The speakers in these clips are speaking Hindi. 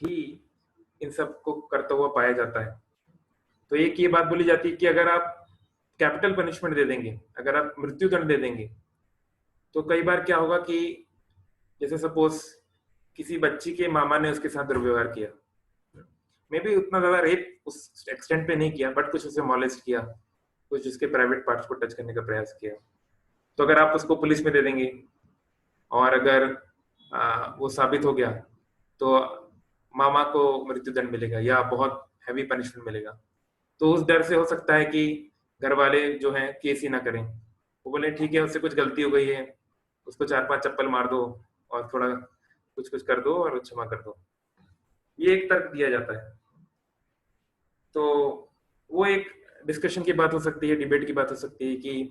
ही इन सब को करता हुआ पाया जाता है। तो एक ये बात बोली जाती है कि अगर आप कैपिटल पनिशमेंट दे देंगे, अगर आप मृत्यु दंड दे देंगे, तो कई बार क्या होगा कि जैसे सपोज किसी बच्ची के मामा ने उसके साथ दुर्व्यवहार किया, मे बी उतना ज्यादा रेप उस एक्सटेंट पे नहीं किया, बट कुछ उसे मॉलेस्ट किया, कुछ उसके प्राइवेट पार्ट्स को टच करने का प्रयास किया, तो अगर आप उसको पुलिस में दे देंगे और अगर वो साबित हो गया, तो मामा को मृत्युदंड मिलेगा या बहुत हैवी पनिशमेंट मिलेगा। तो उस डर से हो सकता है कि घर वाले जो हैं केस ही ना करें, वो बोले ठीक है उससे कुछ गलती हो गई है, उसको 4-5 चप्पल मार दो और थोड़ा कुछ कुछ कर दो और क्षमा कर दो। ये एक तर्क दिया जाता है। तो वो एक डिस्कशन की बात हो सकती है, डिबेट की बात हो सकती है कि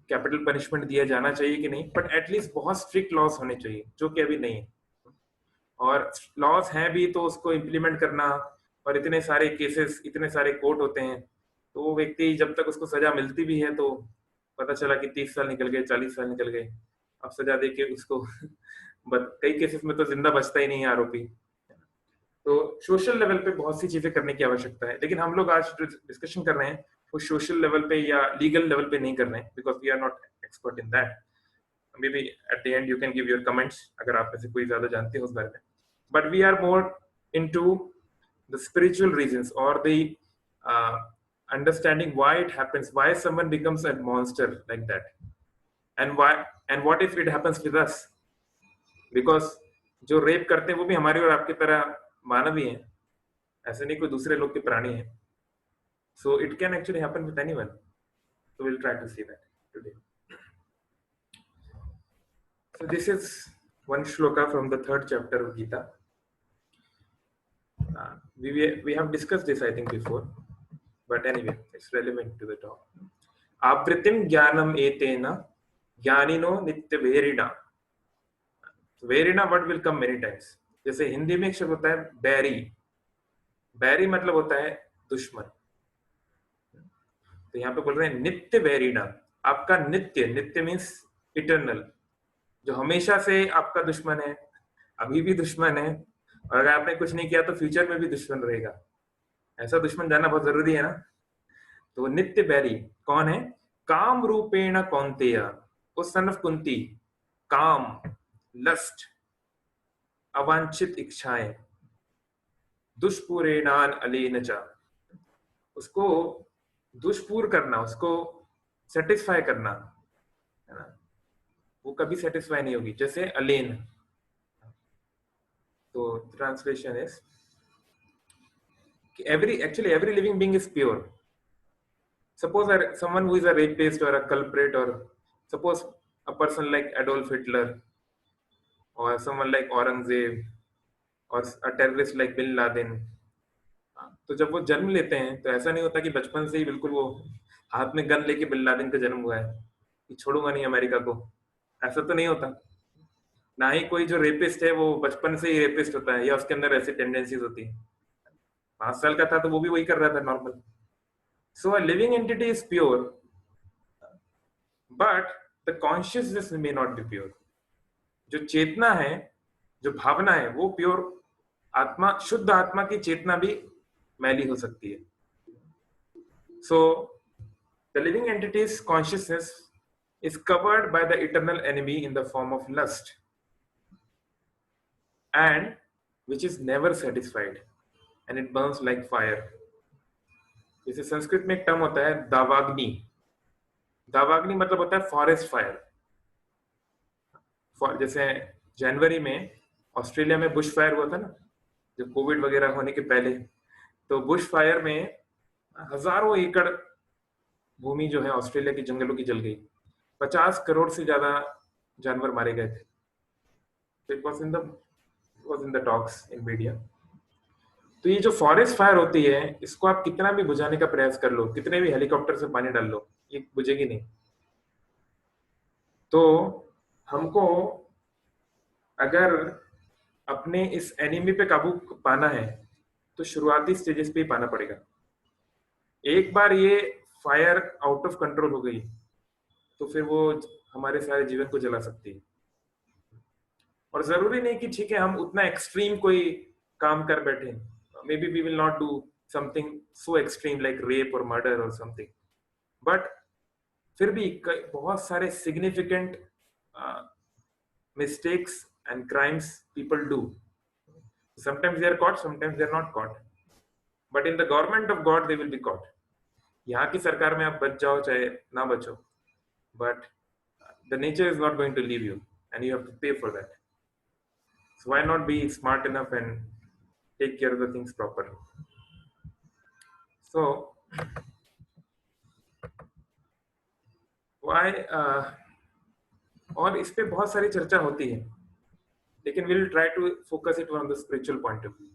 कैपिटल पनिशमेंट दिया जाना चाहिए कि नहीं, बट एटलीस्ट बहुत स्ट्रिक्ट लॉस होने चाहिए, जो कि अभी नहीं है। और लॉस हैं भी तो उसको इम्प्लीमेंट करना, और इतने सारे केसेस, इतने सारे कोर्ट होते हैं, तो वो व्यक्ति जब तक उसको सजा मिलती भी है तो पता चला कि 30 साल निकल गए, 40 साल निकल गए, अब सजा दे के उसको कई केसेस में तो जिंदा बचता ही नहीं है आरोपी। तो सोशल लेवल पे बहुत सी चीजें करने की आवश्यकता है, लेकिन हम लोग आज जो डिस्कशन कर रहे हैं वो सोशल लेवल पे या लीगल लेवल पे नहीं कर रहे हैं, because we are not expert in that. Maybe at the end you can give your comments अगर आप में से कोई ज्यादा जानते हो उस बारे में, but we are more into the spiritual reasons or the uh, understanding why it happens, why someone becomes a monster like that, and why, and what if it happens with us, because जो रेप करते हैं वो भी हमारी और आपकी तरह मानव ही हैं, ऐसे नहीं कोई दूसरे लोग के प्राणी हैं। So it can actually happen with anyone. So we'll try to see that today. So this is one shloka from the 3rd chapter of Gita. We have discussed this I think before, but anyway it's relevant to the talk. आवृत्तिम ज्ञानम एतेन ज्ञानिनो नित्य वेरिणा। वेरिणा word will come many times. जैसे हिंदी में एक शब्द होता है बैरी, बैरी मतलब होता है दुश्मन, तो यहाँ पे बोल रहे हैं नित्य वेरिणा, आपका नित्य, नित्य मीन्स इटर्नल, जो हमेशा से आपका दुश्मन है, अभी भी दुश्मन है, और अगर आपने कुछ नहीं किया तो फ्यूचर में भी दुश्मन रहेगा। ऐसा दुश्मन जानना बहुत जरूरी है ना। तो नित्य बैरी कौन है? काम रूपेण कौन्तेय, उस सन ऑफ कुंती, काम, लस्ट, अवांछित इच्छाएं, दुष्पूरेणान अलेन च, उसको दुष्पूर करना, उसको सेटिस्फाई करना, है ना, वो कभी सेटिस्फाई नहीं होगी, जैसे अलेन। तो translation is every living being is pure. Suppose someone who is a rapist or a culprit, or suppose a person like Adolf Hitler, or someone like Aurangzeb, or a terrorist like Bin Laden, तो जब वो जन्म लेते हैं तो ऐसा नहीं होता कि बचपन से ही बिल्कुल वो हाथ में गन लेके बिन लादेन का जन्म हुआ है कि छोड़ूंगा नहीं अमेरिका को, ऐसा तो नहीं होता। ना ही कोई जो रेपिस्ट है वो बचपन से ही रेपिस्ट होता है या उसके अंदर ऐसी टेंडेंसीज होती है। 5 साल का था तो वो भी वही कर रहा था normal. So a living entity is pure, but the consciousness may not be pure. जो चेतना है, जो भावना है, वो प्योर, आत्मा, शुद्ध आत्मा की चेतना भी मैली हो सकती है। So the living entity's consciousness is covered by the eternal enemy in the form of lust, and which is never satisfied, and it burns like fire. जैसे संस्कृत में एक टर्म होता है दावाग्नि। दावाग्नि मतलब होता है फॉरेस्ट फायर। जैसे जनवरी में ऑस्ट्रेलिया में बुश फायर हुआ था ना, जो कोविड वगैरह होने के पहले, तो बुश फायर में हजारों एकड़ भूमि जो है ऑस्ट्रेलिया के जंगलों की जल गई, 50 करोड़ से ज्यादा जानवर मारे गए थे। It was in the talks in media. तो ये जो फॉरेस्ट फायर होती है, इसको आप कितना भी बुझाने का प्रयास कर लो, कितने भी हेलीकॉप्टर से पानी डाल लो, ये बुझेगी नहीं। तो हमको अगर अपने इस एनिमी पे काबू पाना है तो शुरुआती स्टेजेस पे ही पाना पड़ेगा। एक बार ये फायर आउट ऑफ कंट्रोल हो गई तो फिर वो हमारे सारे जीवन को जला सकती है। और जरूरी नहीं कि ठीक है हम उतना एक्सट्रीम कोई काम कर बैठे, maybe we will not do something so extreme like rape or murder or something, but फिर भी बहुत सारे significant mistakes and crimes people do. Sometimes they are caught, sometimes they are not caught, but in the government of God they will be caught. यहाँ की सरकार में आप बच जाओ चाहे ना बचो, but the nature is not going to leave you and you have to pay for that. So why not be smart enough and take care of the things properly? So why और इस पे बहुत सारी चर्चा होती है, लेकिन will try to focus it on the spiritual point of view.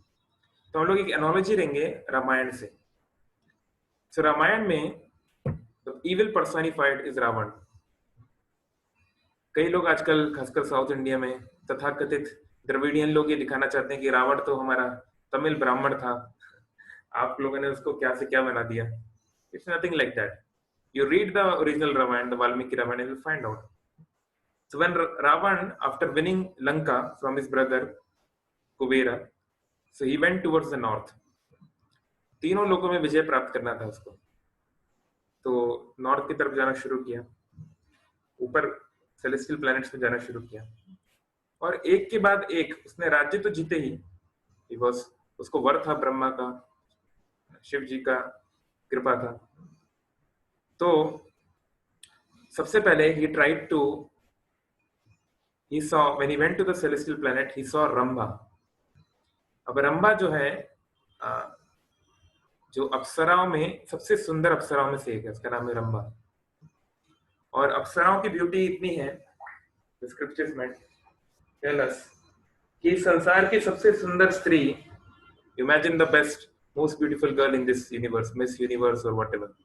तो हम लोग एक एनालॉजी लेंगे रामायण से. सो रामायण में the evil personified is Ravana. कई लोग आजकल खासकर साउथ इंडिया में तथाकथित द्रविडियन लोग ये दिखाना चाहते हैं कि रावण तो हमारा तमिल ब्राह्मण था, आप लोगों ने उसको क्या से क्या बना दिया. It's nothing like that. You read the original Ramayana, the Valmiki Ramayana, you will find out. So when Ravan, after winning Lanka from his brother Kubera, so he went towards the north. तीनों लोगों में विजय प्राप्त करना था उसको, तो नॉर्थ की तरफ जाना शुरू किया, ऊपर सेलेस्टियल प्लैनेट्स में जाना शुरू किया, और एक के बाद एक उसने राज्य तो जीते ही. उसको वर था ब्रह्मा का, शिव जी का कृपा था. तो सबसे पहले he saw, when he went to the celestial planet, he saw Rambha. अब रंभा जो है जो अप्सराओं में सबसे सुंदर अप्सराओं में से एक है, उसका नाम है रंभा. और अप्सराओं की ब्यूटी इतनी है, स्क्रिप्चर्स में टेल अस कि संसार की सबसे सुंदर स्त्री, imagine the best most beautiful girl in this universe, miss universe और whatever.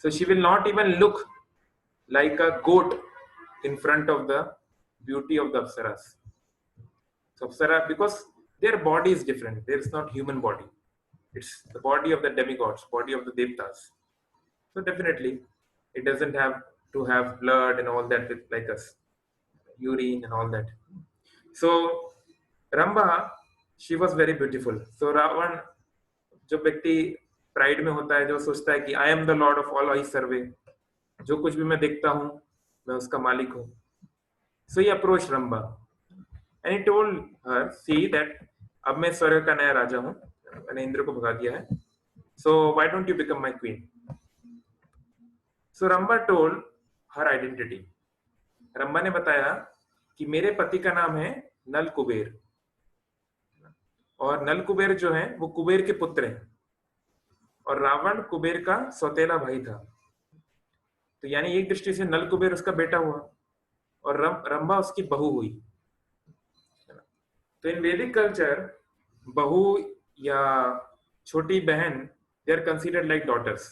So she will not even look like a goat in front of the beauty of the Apsaras. So Apsara, because their body is different. There is not human body. It's the body of the demigods, body of the Devtas. So definitely, it doesn't have to have blood and all that like us, urine and all that. So Rambha, she was very beautiful. So Ravan, जो व्यक्ति प्राइड में होता है, जो सोचता है कि I am the lord of all I survey, जो कुछ भी मैं देखता हूं मैं उसका मालिक हूं. So he approach Rambha and he told her, see that अब मैं स्वर्ग का नया राजा हूं, मैंने इंद्र को भगा दिया है, so why don't you become my queen. So Rambha told her identity. Rambha ने बताया कि मेरे पति का नाम है नल कुबेर, और नल कुबेर जो है वो कुबेर के पुत्र हैं, और रावण कुबेर का सौतेला भाई था. तो यानी एक दृष्टि से नल कुबेर उसका बेटा हुआ और रंभा उसकी बहू हुई. तो इन वैदिक कल्चर बहू या छोटी बहन, they are considered like daughters,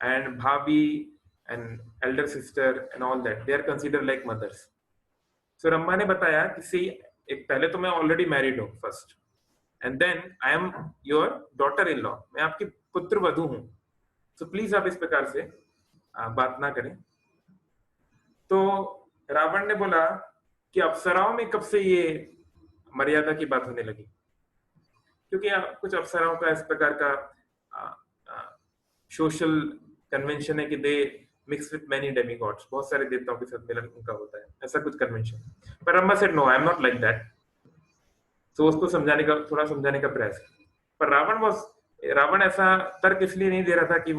and bhabhi and elder sister and all that, they are considered like mothers. So Rambha ने बताया कि सी, एक पहले तो मैं ऑलरेडी मैरिड हूं first, and then I am your daughter-in-law, मैं आपकी पुत्र वधू हूं, so प्लीज आप इस प्रकार से बात ना करें. तो रावण ने बोला कि अप्सराओं में कब से ये मर्यादा की बात होने लगी, क्योंकि कुछ अप्सराओं का इस प्रकार का सोशल कन्वेंशन है कि दे मिक्स विथ मेनी डेमिगॉड्स, बहुत सारे देवताओं के साथ मिलन उनका होता है, ऐसा कुछ कन्वेंशन. पर Rambha said no, I am not like that. तो उसको थोड़ा समझाने का प्रयास. पर रावण ऐसा तर्क इसलिए नहीं दे रहा था कि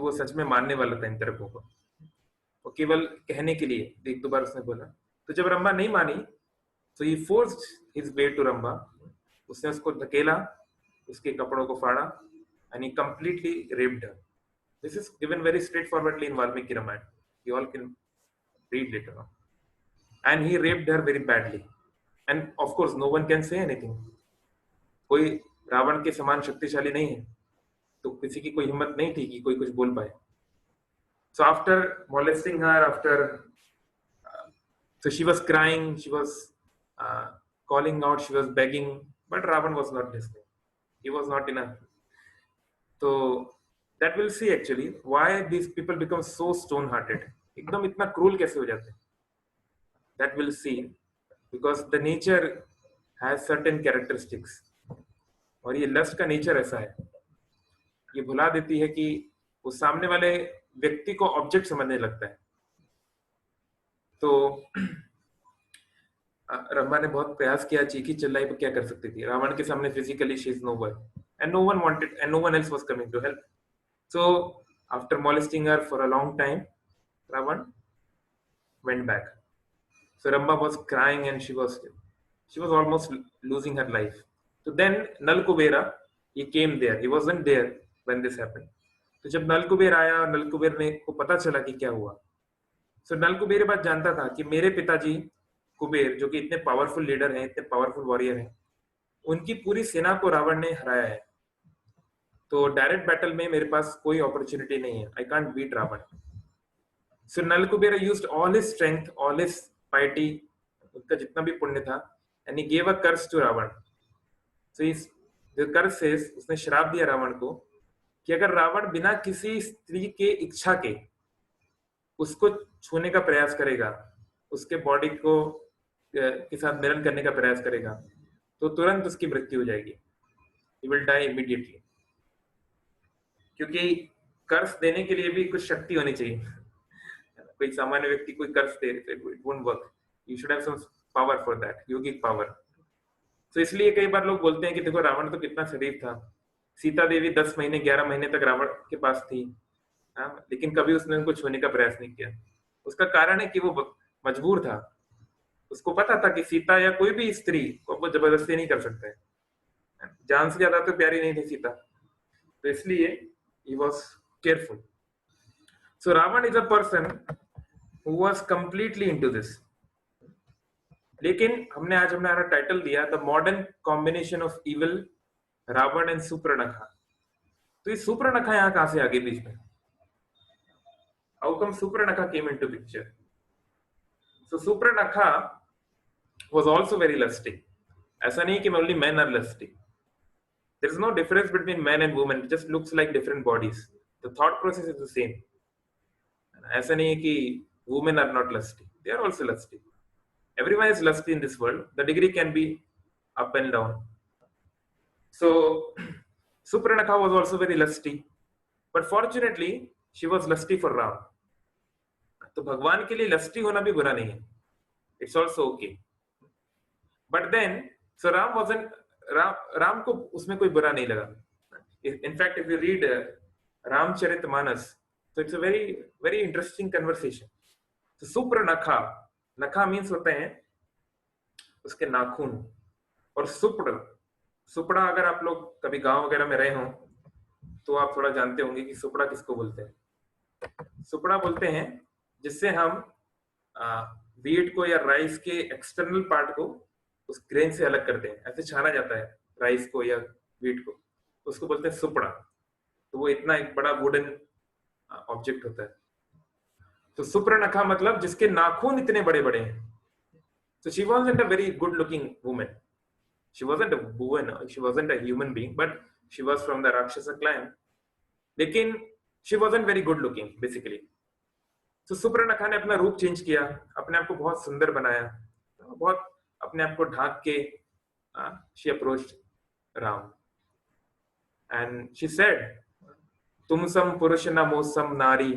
वो सच में मानने वाला था इन तर्कों को, वो केवल कहने के लिए एक दो बार उसने बोला. तो जब रंभा नहीं मानी, तो he forced his way to Rambha, उसने उसको धकेला, उसके कपड़ों को फाड़ा, and he completely raped her. This is given very straightforwardly in Valmiki Ramayana, you all can read later on. And he raped her very badly. And of course, no one can say anything. कोई रावण के समान शक्तिशाली नहीं है, तो किसी की कोई हिम्मत नहीं थी कि कोई कुछ बोल पाए. So after molesting her, so she was crying, she was calling out, she was begging, but Ravan was not listening. He was not enough. So that we'll see actually why these people become so stone-hearted. एकदम इतना क्रूल कैसे हो जाते हैं? That we'll see because the nature has certain characteristics, और ये लस्ट का नेचर ऐसा है, ये भुला देती है कि वो सामने वाले व्यक्ति को ऑब्जेक्ट समझने लगता है। तो रमा ने बहुत प्रयास किया, चीखी चिल्लाई, पर क्या कर सकती थी? रावण के सामने physically she is no one, and no one wanted and no one else was coming to help. So after molesting her for a long time, Ravan went back. So Ramba was crying and she was almost losing her life. So then Nal Kubera, he came there. He wasn't there when this happened. तो जब नल कुबेर आया, नल कुबेर ने को पता चला कि क्या हुआ। सो नल कुबेर ये बात जानता था कि मेरे पिताजी कुबेर, जो कि इतने पावरफुल लीडर हैं, इतने पावरफुल वॉरियर हैं, उनकी पूरी सेना को रावण ने हराया है। तो डायरेक्ट बैटल में मेरे पास कोई अपॉर्चुनिटी नहीं है, I can't beat Ravana. So Nal Kuber used all his strength, all his piety, उसका जितना भी पुण्य था, and he gave a curse to Ravana. So is the curse says, उसने श्राप दिया रावण को कि अगर रावण बिना किसी स्त्री के इच्छा के उसको छूने का प्रयास करेगा, उसके बॉडी को के साथ मिलन करने का प्रयास करेगा, तो तुरंत उसकी मृत्यु हो जाएगी, ही विल डाई इमीडिएटली। क्योंकि कर्स देने के लिए भी कुछ शक्ति होनी चाहिए। कोई सामान्य व्यक्ति कोई कर्स दे, it won't work, you should have some power for that, yogic power. तो इसलिए कई बार लोग बोलते हैं कि देखो रावण तो कितना शरीफ था, सीता देवी 10 महीने 11 महीने तक रावण के पास थी, लेकिन कभी उसने उनको छूने का प्रयास नहीं किया। उसका कारण है कि वो मजबूर था, उसको पता था कि सीता या कोई भी स्त्री को वो जबरदस्ती नहीं कर सकता है, जान से ज्यादा तो प्यारी नहीं थी सीता, तो इसलिए he was careful. So Ravan is a person who was completely into this. लेकिन हमने आज हमारा टाइटल दिया the modern combination of evil, Ravana and Suparnakha. तो ये सुपर्णखा यहाँ कहां से आ गई बीच में? How come Surpanakha came into picture? So Surpanakha was also very lusty. ऐसा नहीं कि only men are lusty. There is no difference between men and women. It just looks like different bodies. The thought process is the same. ऐसा नहीं है कि women are not lusty. They are also lusty. Everyone is lusty in this world. The degree can be up and down. So Supranakha was also very lusty, but fortunately she was lusty for Ram. तो भगवान के लिए लस्टी होना भी बुरा नहीं है. It's also okay. But then, so Ram wasn't. Ram को उसमें कोई बुरा नहीं लगा. In fact, if you read Ramcharitmanas, so it's a very very interesting conversation. So Surpanakha, नखा मीन्स होते हैं उसके नाखून, और सुपड़ा अगर आप लोग कभी गांव वगैरह में रहे हो तो आप थोड़ा जानते होंगे कि सुपड़ा किसको बोलते हैं. सुपड़ा बोलते हैं जिससे हम व्हीट को या राइस के एक्सटर्नल पार्ट को उस ग्रेन से अलग करते हैं, ऐसे छाना जाता है राइस को या व्हीट को, उसको बोलते हैं सुपड़ा. तो वो इतना एक बड़ा वुडन ऑब्जेक्ट होता है. तो सुप्रणखा मतलब जिसके नाखून इतने बड़े बड़े हैं. So she wasn't a very good looking woman. She wasn't a woman, she wasn't a human being, but she was from the Rakshasa clan. लेकिन she wasn't very good looking basically. So सुप्रणखा ने अपना रूप चेंज किया, अपने आप को बहुत सुंदर बनाया, बहुत अपने आप को ढांक के she approached Ram and she said, तुम सम पुरुष न मोसम नारी,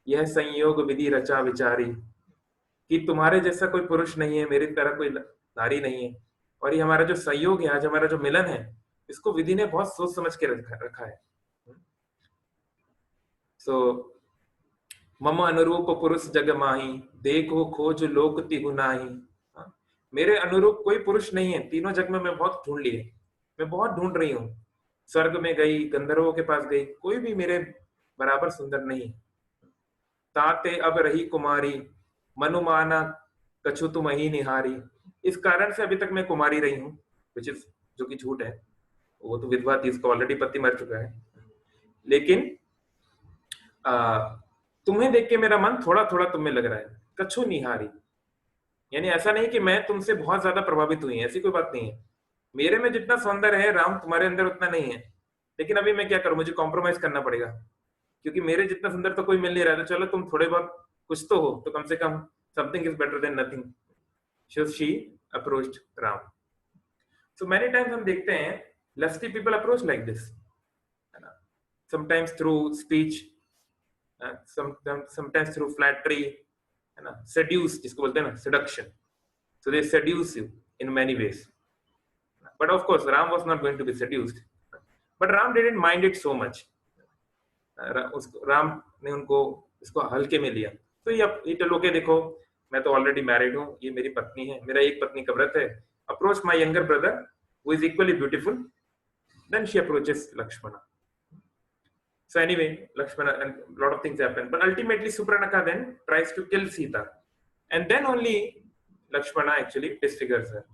यह संयोग विधि रचा विचारी. कि तुम्हारे जैसा कोई पुरुष नहीं है, मेरी तरह कोई नारी नहीं है, और ये हमारा जो संयोग है, आज हमारा जो मिलन है, इसको विधि ने बहुत सोच समझ के रखा है. सो मम अनुरूप पुरुष जग माही, देखो खोज लोक तिहु नाही. मेरे अनुरूप कोई पुरुष नहीं है, तीनों जग में मैं बहुत ढूंढ लिए, मैं बहुत ढूंढ रही हूँ. स्वर्ग में गई, गंधर्वों के पास गई, कोई भी मेरे बराबर सुंदर नहीं. ताते अब रही कुमारी, मनुमाना कछु तुम ही निहारी. इस कारण से अभी तक मैं कुमारी रही हूँ, जो कि झूठ है. वो तो विधवा थी, इसका ऑलरेडी पति मर चुका है. लेकिन तुम्हें देख के मेरा मन थोड़ा थोड़ा तुम्हें लग रहा है. कछु निहारी यानी ऐसा नहीं कि मैं तुमसे बहुत ज्यादा प्रभावित हुई, ऐसी कोई बात नहीं है. मेरे में जितना सौंदर्य है राम तुम्हारे अंदर उतना नहीं है, लेकिन अभी मैं क्या करूं, मुझे कॉम्प्रोमाइज करना पड़ेगा, क्योंकि मेरे जितना सुंदर तो कोई मिल नहीं रहा. तो चलो तुम थोड़े बहुत कुछ तो हो, तो कम से कम something is better than nothing. So she approached Ram. So many times हम देखते हैं lusty people approach like this, है ना? Sometimes through speech, sometimes through flattery, है ना? Seduce जिसको बोलते हैं ना, seduction. So they seduce you in many ways. But of course, Ram was not going to be seduced. But Ram didn't mind it so much. Ram ने उनको इसको हल्के में लिया। तो ये टोल ओके, देखो मैं तो ऑलरेडी मैरिड हूँ, ये मेरी पत्नी है, मेरा एक पत्नी का व्रत है। Approach my younger brother who is equally beautiful. Then she approaches Lakshmana. So anyway, Lakshmana and lot of things happen, but ultimately Supranakha then tries to kill Sita, and then only Lakshmana actually disfigures her.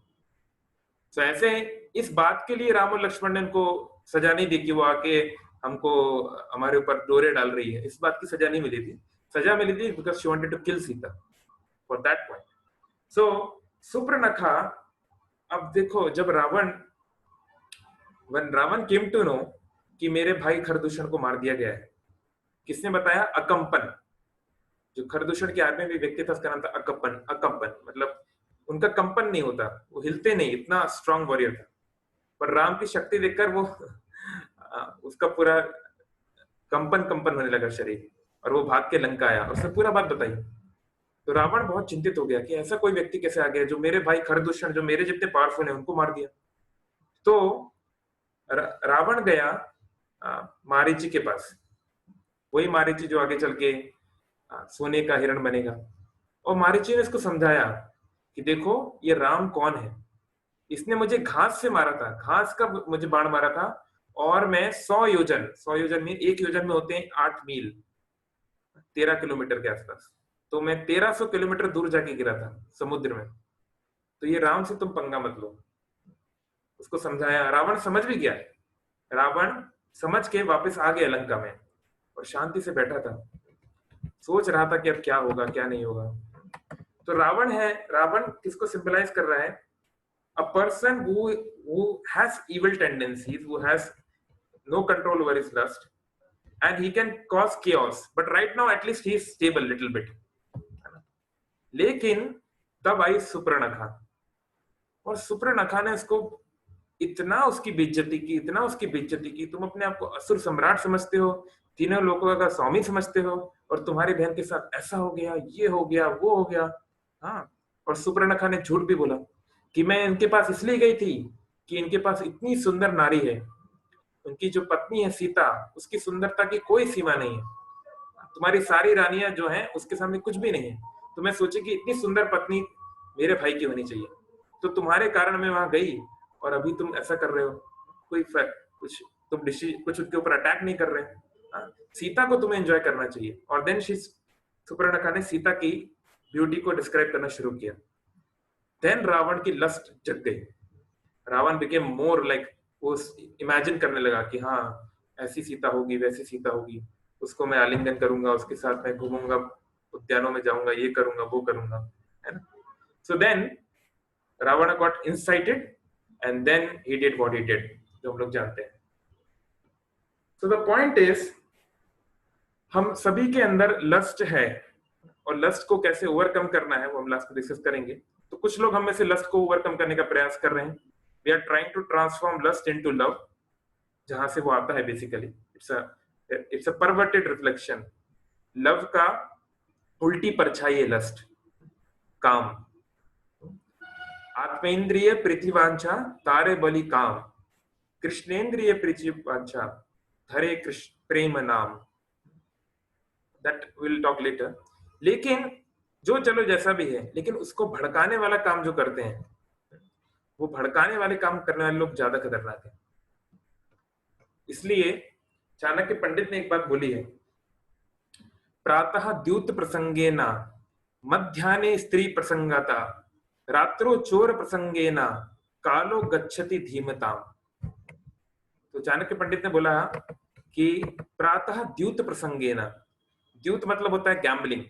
So ऐसे इस बात के लिए राम और लक्ष्मण ने उनको सजा नहीं दी कि वो आके हमको हमारे ऊपर डोरे डाल रही है, इस बात की सजा नहीं मिली थी। सजा मिली थी because she wanted to kill Sita for that point. So Surpanakha, अब देखो जब रावण केम टू नो कि मेरे भाई खरदूषण को मार दिया गया है, किसने बताया? अकंपन। जो खरदूषण के आदमी भी व्यक्ति था उसका नाम था अकंपन। अकंपन मतलब उनका कंपन नहीं होता, वो हिलते नहीं, इतना स्ट्रांग वॉरियर था। पर राम की शक्ति देखकर वो उसका पूरा कंपन होने लगा शरीर, और वो भाग के लंका आया और उसने पूरा बात बताई। तो रावण बहुत चिंतित हो गया कि ऐसा कोई व्यक्ति कैसे आ गया जो मेरे भाई खरदूषण, जो मेरे जितने पावरफुल है, उनको मार दिया। तो रावण गया मारीची के पास, वही मारीची जो आगे चल के सोने का हिरण बनेगा। और मारीची ने इसको समझाया कि देखो ये राम कौन है, इसने मुझे घास से मारा था, घास का मुझे बाण मारा था, और मैं 100 योजन में, एक योजन में होते हैं 8 मील, 13 किलोमीटर के आसपास, तो मैं 1300 किलोमीटर दूर जाके गिरा था समुद्र में। तो ये राम से तुम पंगा मत लो। उसको समझाया, रावण समझ भी गया। रावण समझ के वापस आ गया लंका में और शांति से बैठा था, सोच रहा था कि अब क्या होगा क्या नहीं होगा। तो रावण किसको सिंबलाइज कर रहा है? A person who has evil tendencies, who has no control over his lust, and he can cause chaos. But right now, at least he is stable little bit. लेकिन तब आई सुपर्णखा, और सुपर्णखा ने उसको इतना उसकी बेइज्जती की, इतना उसकी बेइज्जती की। तुम अपने आप को असुर सम्राट समझते हो, तीनों लोगों का स्वामी समझते हो, और तुम्हारी बहन के साथ ऐसा हो गया, ये हो गया, वो हो गया। हाँ, और सुपर्णखा ने झूठ भी बोला कि मैं इनके पास इसलिए गई थी कि इनके पास इतनी सुंदर नारी है, उनकी जो पत्नी है सीता, उसकी सुंदरता की कोई सीमा नहीं है, तुम्हारी सारी रानियां जो हैं उसके सामने कुछ भी नहीं है। तो मैं सोची कि इतनी सुंदर पत्नी मेरे भाई की होनी चाहिए, तो तुम्हारे कारण मैं वहां गई, और अभी तुम ऐसा कर रहे हो, कोई कुछ तुम कुछ उनके ऊपर अटैक नहीं कर रहे। सीता को तुम्हें एंजॉय करना चाहिए। और देन सुपर्णखा ने सीता की ब्यूटी को डिस्क्राइब करना शुरू किया। देन रावण की लस्ट जग गई। रावण बिकेम मोर लाइक, वो इमेजिन करने लगा कि हाँ ऐसी सीता होगी, वैसी सीता होगी, उसको मैं आलिंगन करूंगा, उसके साथ मैं घूमूंगा, उद्यानों में जाऊंगा, ये करूंगा, वो करूंगा, है ना। So then Ravana got incited and then he did what he did, जो हम लोग जानते हैं। सो द पॉइंट इज, हम सभी के अंदर लस्ट है, और लस्ट को कैसे ओवरकम करना है वो हम लास्ट में डिस्कस करेंगे। तो कुछ लोग हम में से लस्ट को ओवरकम करने का प्रयास कर रहे हैं। We are trying to transform lust into love, जहां से वो आता है basically. It's a perverted reflection. Love का उल्टी परछाई है लस्ट, काम। आत्मेंद्रिय प्रीतिवांछा तारे बलि काम, कृष्णेंद्रिय प्रीतिवांछा धरे कृष्ण प्रेम नाम। That will talk later. लेकिन जो चलो जैसा भी है, लेकिन उसको भड़काने वाला काम जो करते हैं, वो भड़काने वाले काम करने वाले लोग ज्यादा खतरनाक है। इसलिए चाणक्य पंडित ने एक बात बोली है, प्रातः द्यूत प्रसंगेना, मध्याह्ने स्त्री प्रसंगाता, रात्रो चोर प्रसंगेना, कालो गच्छति धीमताम। तो चाणक्य पंडित ने बोला कि प्रातः द्यूत प्रसंगेना, द्यूत मतलब होता है गैम्बलिंग।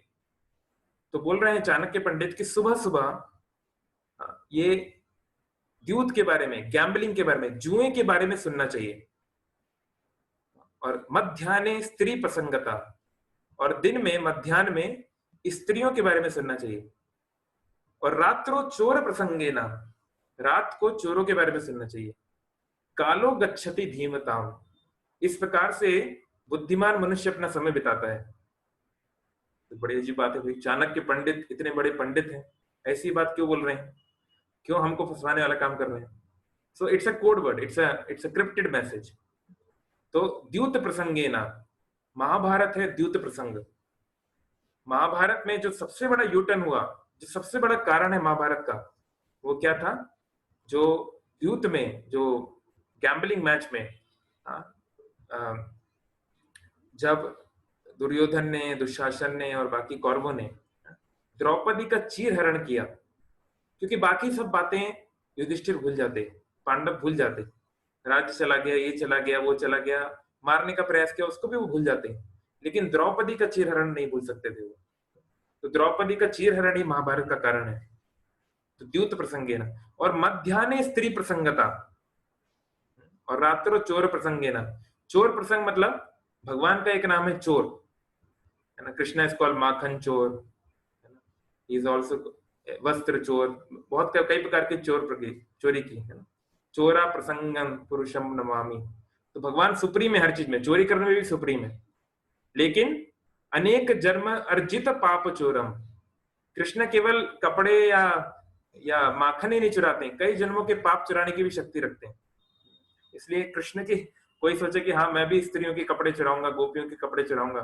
तो बोल रहे हैं चाणक्य पंडित कि सुबह सुबह ये द्यूत के बारे में, गैम्बलिंग के बारे में, जुए के बारे में सुनना चाहिए। और मध्याह्ने स्त्री प्रसंगता, और दिन में मध्याह्न में स्त्रियों के बारे में सुनना चाहिए। और रात्रो चोर प्रसंगेना, रात को चोरों के बारे में सुनना चाहिए। कालो गच्छति धीमताम, इस प्रकार से बुद्धिमान मनुष्य अपना समय बिताता है। तो बड़ी अजीब बात है भाई, चाणक्य पंडित इतने बड़े पंडित हैं, ऐसी बात क्यों बोल रहे हैं, क्यों हमको फंसवाने वाला काम कर रहे हैं? So it's a code word, it's a crypted message. तो द्यूत प्रसंगेना, महाभारत है द्यूत प्रसंग। महाभारत में जो सबसे बड़ा यूटर्न हुआ, जो सबसे बड़ा कारण है महाभारत का, वो क्या था? जो द्यूत में, जो गैम्बलिंग मैच में, जब दुर्योधन ने, दुशासन ने और बाकी कौरवों ने द्रौपदी का चीर हरण किया, क्योंकि बाकी सब बातें युधिष्ठिर भूल जाते, पांडव भूल जाते, राज्य चला गया, ये चला गया, वो चला गया, मारने का प्रयास किया, उसको भी वो भूल जाते, लेकिन द्रौपदी का चीर हरण नहीं भूल सकते थे वो। तो द्रौपदी का चीर हरण ही महाभारत का कारण है। तो द्यूत प्रसंगेना, और मध्याह्ने स्त्री प्रसंगता, और रात्रो चोर प्रसंगेना। चोर प्रसंग मतलब भगवान का एक नाम है चोर, है ना। कृष्णा इज कॉल्ड माखन चोर, ही इज आल्सो वस्त्र चोर, बहुत कई प्रकार के चोरी की, है ना। चोरा प्रसंगम पुरुषम नमामि, तो भगवान सुप्रीम है हर चीज में, चोरी करने में भी सुप्रीम है। लेकिन अनेक जन्म अर्जित पाप चोरम, कृष्ण केवल कपड़े या माखन ही नहीं चुराते, कई जन्मों के पाप चुराने की भी शक्ति रखते हैं। इसलिए कृष्ण की, कोई सोचे कि हाँ मैं भी स्त्रियों के कपड़े चुराऊंगा, गोपियों के कपड़े चुराऊंगा,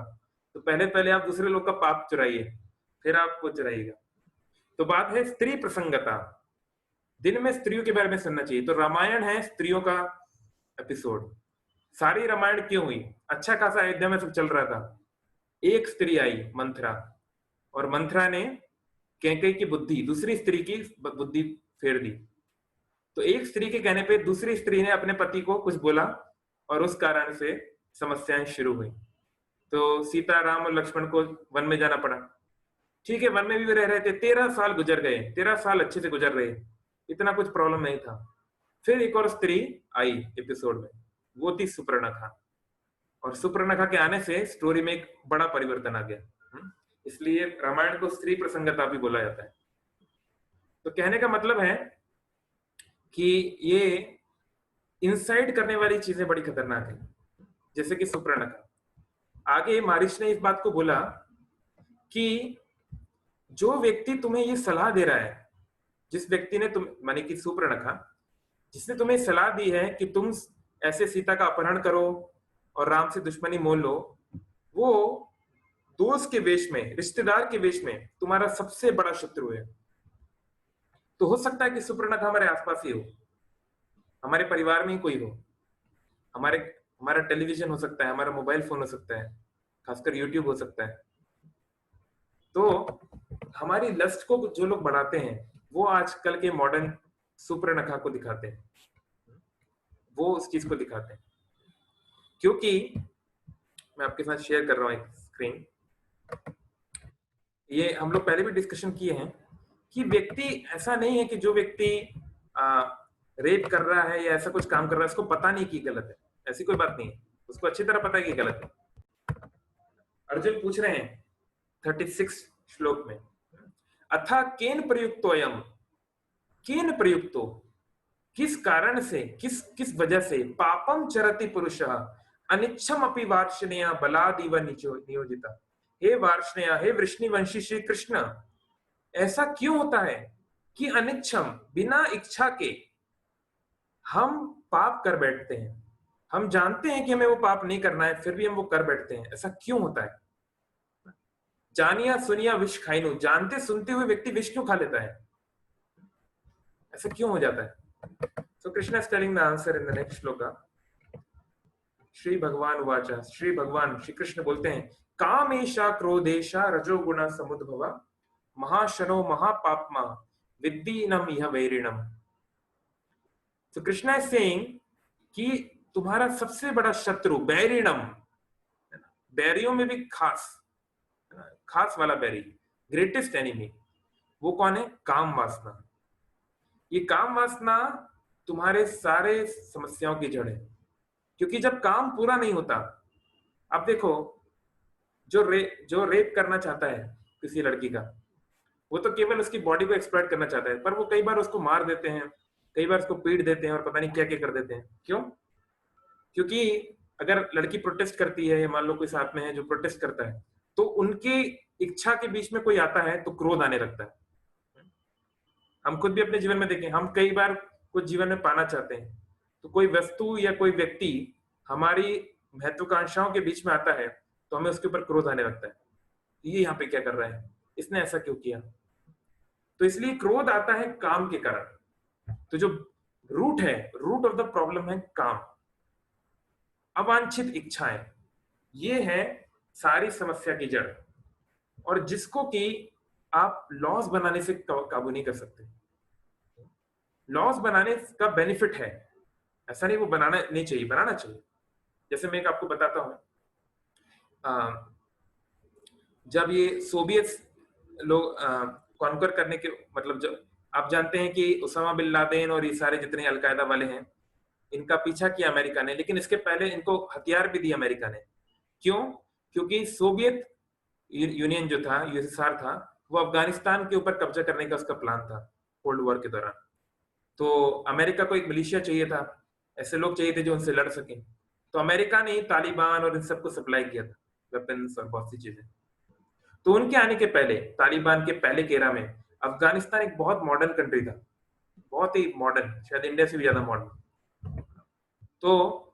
तो पहले आप दूसरे लोग का पाप चुराइए, फिर आपको चुराइएगा। तो बात है स्त्री प्रसंगता, दिन में स्त्रियों के बारे में सुनना चाहिए। तो रामायण है स्त्रियों का एपिसोड। सारी रामायण क्यों हुई? अच्छा खासा अयोध्या में सब चल रहा था, एक स्त्री आई मंथरा, और मंथरा ने कैकेयी की बुद्धि दूसरी स्त्री की बुद्धि फेर दी। तो एक स्त्री के कहने पे दूसरी स्त्री ने अपने पति को कुछ बोला, और उस कारण से समस्याएं शुरू हुई। तो सीता, राम और लक्ष्मण को वन में जाना पड़ा। ठीक है, वन में भी रह रहे थे, 13 साल गुजर गए, 13 साल अच्छे से गुजर रहे, इतना कुछ प्रॉब्लम नहीं था। फिर एक और स्त्री आई एपिसोड में, वो थी सुपर्णखा, और सुपर्णखा के आने से स्टोरी में एक बड़ा परिवर्तन आ गया। इसलिए रामायण को स्त्री प्रसंगता भी बोला जाता है। तो कहने का मतलब है कि ये इंसाइट करने वाली चीजें बड़ी खतरनाक है, जैसे कि सुपर्णखा। आगे महर्षि ने इस बात को बोला कि जो व्यक्ति तुम्हें ये सलाह दे रहा है, जिस व्यक्ति ने तुम, माने कि सुपर्णखा, जिसने तुम्हें सलाह दी है कि तुम ऐसे सीता का अपहरण करो और राम से दुश्मनी मोल लो, वो दोस्त के वेश में, रिश्तेदार के वेश में तुम्हारा सबसे बड़ा शत्रु है। तो हो सकता है कि सुपर्णखा हमारे आसपास ही हो, हमारे परिवार में ही कोई हो, हमारा टेलीविजन हो सकता है, हमारा मोबाइल फोन हो सकता है, खासकर यूट्यूब हो सकता है। तो हमारी लस्ट को जो लोग बढ़ाते हैं, वो आजकल के मॉडर्न सुपर्णखा को दिखाते हैं, वो उस चीज को दिखाते हैं। क्योंकि मैं आपके साथ शेयर कर रहा हूं एक स्क्रीन, ये हम लोग पहले भी डिस्कशन किए हैं कि व्यक्ति ऐसा नहीं है कि जो व्यक्ति रेप कर रहा है या ऐसा कुछ काम कर रहा है उसको पता नहीं कि गलत है, ऐसी कोई बात नहीं है, उसको अच्छी तरह पता है कि गलत है। अर्जुन पूछ रहे हैं 36 श्लोक में, अथा केन प्रयुक्तोयम, केन प्रयुक्तो, किस कारण से, किस वजह से, पापम चरति पुरुषः अनिच्छम अपि वार्ष्णेय बलादिव नियोजिता। हे वार्ष्णेय, हे वृष्णिवंशी श्री कृष्ण, ऐसा क्यों होता है कि अनिच्छम, बिना इच्छा के हम पाप कर बैठते हैं? हम जानते हैं कि हमें वो पाप नहीं करना है, फिर भी हम वो कर बैठते हैं, ऐसा क्यों होता है? जानिया सुनिया विष खाइनु, जानते सुनते हुए व्यक्ति विष क्यों खा लेता है? ऐसा क्यों हो जाता है? So Krishna is telling the answer in the next shloka. Shri भगवान वाचा, श्री भगवान श्री कृष्ण बोलते हैं, कामेशा क्रोधेशा रजोगुण समुद्भवा महाशनो महापापमा विद्दीनम यह वैरिणम। तो कृष्णा इज सेइंग कि तुम्हारा सबसे बड़ा शत्रु बैरिणम, बैरियों में भी खास वाला बैरी, ग्रेटेस्ट एनिमी, वो कौन है? काम वासना। ये काम वासना तुम्हारे सारे समस्याओं की जड़ है, क्योंकि जब काम पूरा नहीं होता, अब देखो जो रेप करना चाहता है किसी लड़की का, वो तो केवल उसकी बॉडी को एक्सप्लॉइट करना चाहता है, पर वो कई बार उसको मार देते हैं, कई बार उसको पीट देते हैं और पता नहीं क्या क्या कर देते हैं। क्यों? क्योंकि अगर लड़की प्रोटेस्ट करती है, या मान लो कोई साथ में है जो प्रोटेस्ट करता है, तो उनकी इच्छा के बीच में कोई आता है तो क्रोध आने लगता है। हम खुद भी अपने जीवन में देखें, हम कई बार कुछ जीवन में पाना चाहते हैं, तो कोई वस्तु या कोई व्यक्ति हमारी महत्वाकांक्षाओं के बीच में आता है, तो हमें उसके ऊपर क्रोध आने लगता है, ये यहाँ पे क्या कर रहा है, इसने ऐसा क्यों किया। तो इसलिए क्रोध आता है काम के कारण। तो जो रूट है, रूट ऑफ द प्रॉब्लम है काम, अवांछित इच्छाएं, ये है सारी समस्या की जड़, और जिसको कि आप लॉस बनाने से काबू नहीं कर सकते। लॉस बनाने का बेनिफिट है, ऐसा नहीं वो बनाना नहीं चाहिए, बनाना चाहिए। जैसे मैं एक आपको बताता हूं, जब ये सोवियत लोग कॉन्कर करने के, मतलब जब आप जानते हैं कि उसामा बिन लादेन और ये सारे जितने अलकायदा वाले हैं, इनका पीछा किया अमेरिका ने, लेकिन इसके पहले इनको हथियार भी दिए अमेरिका ने। क्यों? क्योंकि सोवियत यूनियन जो था, यूएसएसआर था, वो अफगानिस्तान के ऊपर कब्जा करने का उसका प्लान था कोल्ड वॉर के दौरान। तो अमेरिका को एक मिलिशिया चाहिए था, ऐसे लोग चाहिए थे जो उनसे लड़ सके। तो अमेरिका ने तालिबान और इन सबको सप्लाई किया था, वेपन्स और बहुत सी चीजें। तो उनके आने के पहले, तालिबान के पहले के एरा में, अफगानिस्तान एक बहुत मॉडर्न कंट्री था, बहुत ही मॉडर्न, शायद इंडिया से भी ज्यादा मॉडर्न। तो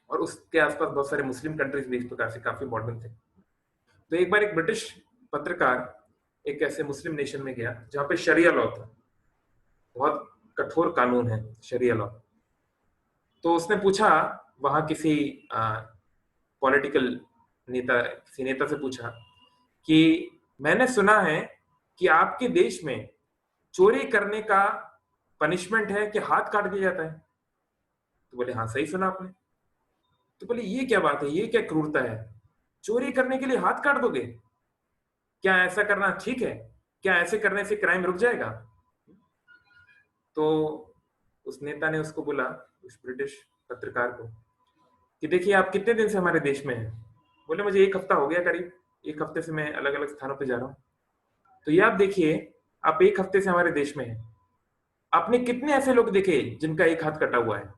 और उसके आसपास बहुत सारे मुस्लिम कंट्रीज भी इस प्रकार से काफी मॉडर्न थे। तो एक बार एक ब्रिटिश पत्रकार एक ऐसे मुस्लिम नेशन में गया जहां पे शरिया लॉ था, बहुत कठोर कानून है शरिया लॉ। तो उसने पूछा वहां किसी पॉलिटिकल नेता, किसी नेता से पूछा कि मैंने सुना है कि आपके देश में चोरी करने का पनिशमेंट है कि हाथ काट दिया जाता है। तो बोले हाँ सही सुना आपने। तो बोले ये क्या बात है, ये क्या क्रूरता है, चोरी करने के लिए हाथ काट दोगे? क्या ऐसा करना ठीक है? क्या ऐसे करने से क्राइम रुक जाएगा? तो उस नेता ने उसको बोला, उस ब्रिटिश पत्रकार को, कि देखिए आप कितने दिन से हमारे देश में हैं? बोले मुझे 1 हफ्ता हो गया, करीब 1 हफ्ते से मैं अलग अलग स्थानों पे जा रहा हूँ। तो ये आप देखिए, आप 1 हफ्ते से हमारे देश में हैं, आपने कितने ऐसे लोग देखे जिनका एक हाथ कटा हुआ है?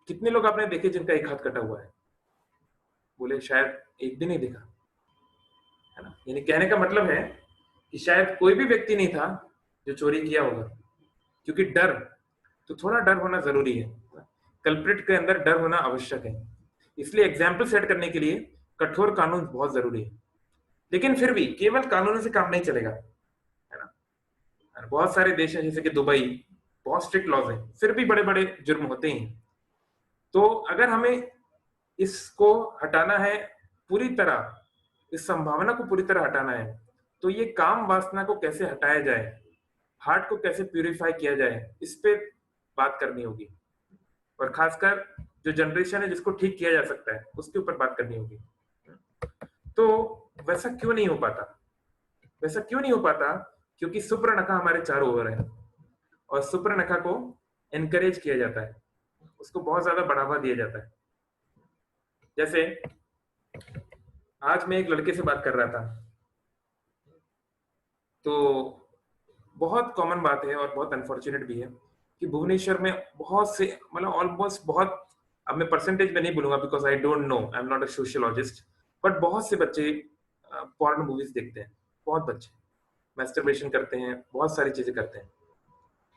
कितने लोग आपने देखे जिनका एक हाथ कटा हुआ है? बोले शायद एक भी नहीं देखा, है ना। यानी कहने का मतलब है कि शायद कोई भी व्यक्ति नहीं था जो चोरी किया होगा, क्योंकि डर, तो थोड़ा डर होना जरूरी है, कल्प्रिट के अंदर डर होना आवश्यक है। इसलिए एग्जाम्पल सेट करने के लिए कठोर कानून बहुत जरूरी है। लेकिन फिर भी केवल कानूनों से काम नहीं चलेगा, है ना। और बहुत सारे देश हैं जैसे कि दुबई, बहुत स्ट्रिक्ट लॉज हैं, फिर भी बड़े बड़े जुर्म होते ही। तो अगर हमें इसको हटाना है पूरी तरह, इस संभावना को पूरी तरह हटाना है, तो ये काम वासना को कैसे हटाया जाए, हार्ट को कैसे प्यूरिफाई किया जाए, इस पे बात करनी होगी। और खासकर जो जनरेशन है जिसको ठीक किया जा सकता है, उसके ऊपर बात करनी होगी। तो वैसा क्यों नहीं हो पाता? वैसा क्यों नहीं हो पाता? क्योंकि सुपर्णखा हमारे चारों ओर है, और सुपर्णखा को एनकरेज किया जाता है, उसको बहुत ज्यादा बढ़ावा दिया जाता है। जैसे आज मैं एक लड़के से बात कर रहा था, तो बहुत कॉमन बात है और बहुत अनफॉर्चुनेट भी है कि भुवनेश्वर में बहुत से, मतलब ऑलमोस्ट बहुत, अब मैं परसेंटेज में नहीं बोलूंगा because I don't know, I am not a sociologist, but बहुत से बच्चे पॉर्न मूवीज देखते हैं, बहुत बच्चे मैस्टरबेशन करते हैं, बहुत सारी चीजें करते हैं।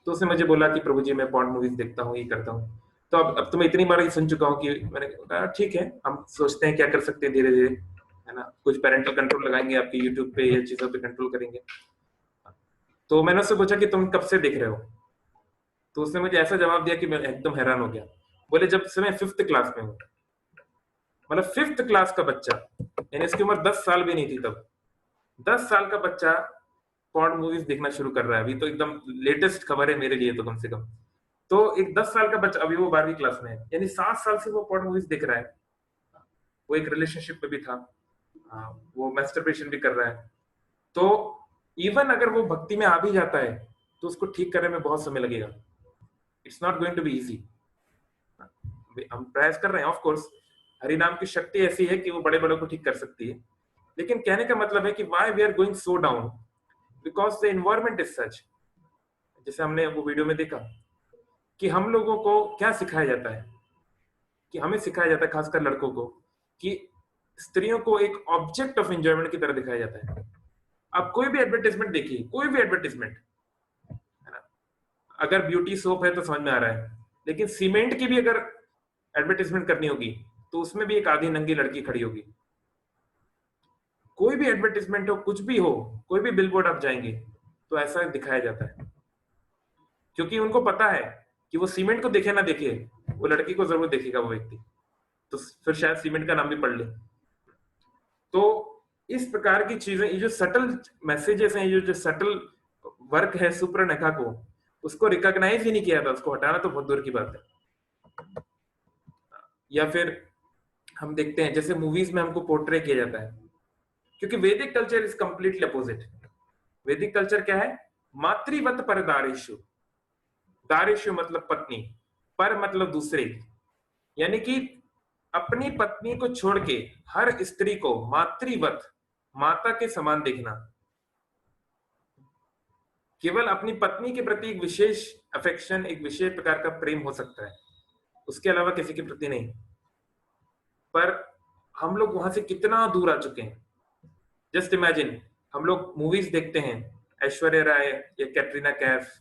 तो उसने मुझे बोला कि प्रभु जी मैं पॉर्न मूवीज देखता हूँ, ये करता हूँ। तो अब तो मैं इतनी बार ये सुन चुका हूँ कि मैंने कहा ठीक है, हम सोचते हैं क्या कर सकते हैं धीरे धीरे, है ना, कुछ पेरेंटल कंट्रोल लगाएंगे, आपके यूट्यूब पे ये चीजों पे कंट्रोल करेंगे। तो मैंने उससे पूछा कि तुम कब से देख रहे हो? तो उसने मुझे ऐसा जवाब दिया कि मैं एकदम हैरान हो गया। बोले जब से मैं 5th क्लास में हूँ। मतलब 5th क्लास का बच्चा, यानी इसकी उम्र 10 साल भी नहीं थी तब, 10 साल का बच्चा पॉर्न मूवीज देखना शुरू कर रहा है। अभी तो एकदम लेटेस्ट खबर है मेरे लिए तो, कम से कम। तो एक 10 साल का बच्चा, अभी वो 12वीं क्लास में है, यानी 7 साल से वो पॉर्न मूवीज देख रहा है। वो एक रिलेशनशिप में भी था, वो मैस्टरबेशन भी कर रहा है। तो इवन अगर वो भक्ति में आ भी जाता है तो उसको ठीक करने में बहुत समय लगेगा। It's not going to be easy. हम प्रयास कर रहे हैं, ऑफ कोर्स हरि नाम की शक्ति ऐसी है कि वो बड़े बड़ों को ठीक कर सकती है, लेकिन कहने का मतलब है कि why we are going so down, because the environment is such. जैसे हमने वो वीडियो में देखा कि हम लोगों को क्या सिखाया जाता है, कि हमें सिखाया जाता है खासकर लड़कों को कि स्त्रियों को एक ऑब्जेक्ट ऑफ एंजॉयमेंट की तरह दिखाया जाता है। आप कोई भी एडवर्टाइजमेंट देखिए, कोई भी एडवर्टाइजमेंट, है ना, अगर ब्यूटी सोप है तो समझ में आ रहा है, लेकिन सीमेंट की भी अगर एडवर्टाइजमेंट करनी होगी तो उसमें भी एक आधी नंगी लड़की खड़ी होगी। कोई भी एडवर्टाइजमेंट हो, कुछ भी हो, कोई भी बिलबोर्ड आप जाएंगे तो ऐसा दिखाया जाता है, क्योंकि उनको पता है कि वो सीमेंट को देखे ना देखे, वो लड़की को जरूर देखेगा वो व्यक्ति, तो फिर शायद सीमेंट का नाम भी पढ़ ले। तो इस प्रकार की चीजें, ये जो सटल मैसेजेस हैं, ये जो सटल वर्क है सुपर्णखा को, उसको रिकॉग्नाइज ही नहीं किया था, उसको हटाना तो बहुत दूर की बात है। या फिर हम देखते हैं जैसे मूवीज में हमको पोर्ट्रे किया जाता है, क्योंकि वैदिक कल्चर इज कंप्लीटली अपोजिट। वैदिक कल्चर क्या है? मातृवत पर दारेशु। दारेशु मतलब पत्नी, पर मतलब दूसरे, यानी कि अपनी पत्नी को छोड़ के हर स्त्री को मातृवत, माता के समान देखना। केवल अपनी पत्नी के प्रति एक विशेष अफेक्शन, एक विशेष प्रकार का प्रेम हो सकता है, उसके अलावा किसी के प्रति नहीं। पर हम लोग वहां से कितना दूर आ चुके हैं। जस्ट इमेजिन, हम लोग मूवीज देखते हैं, ऐश्वर्या राय या कैटरीना कैफ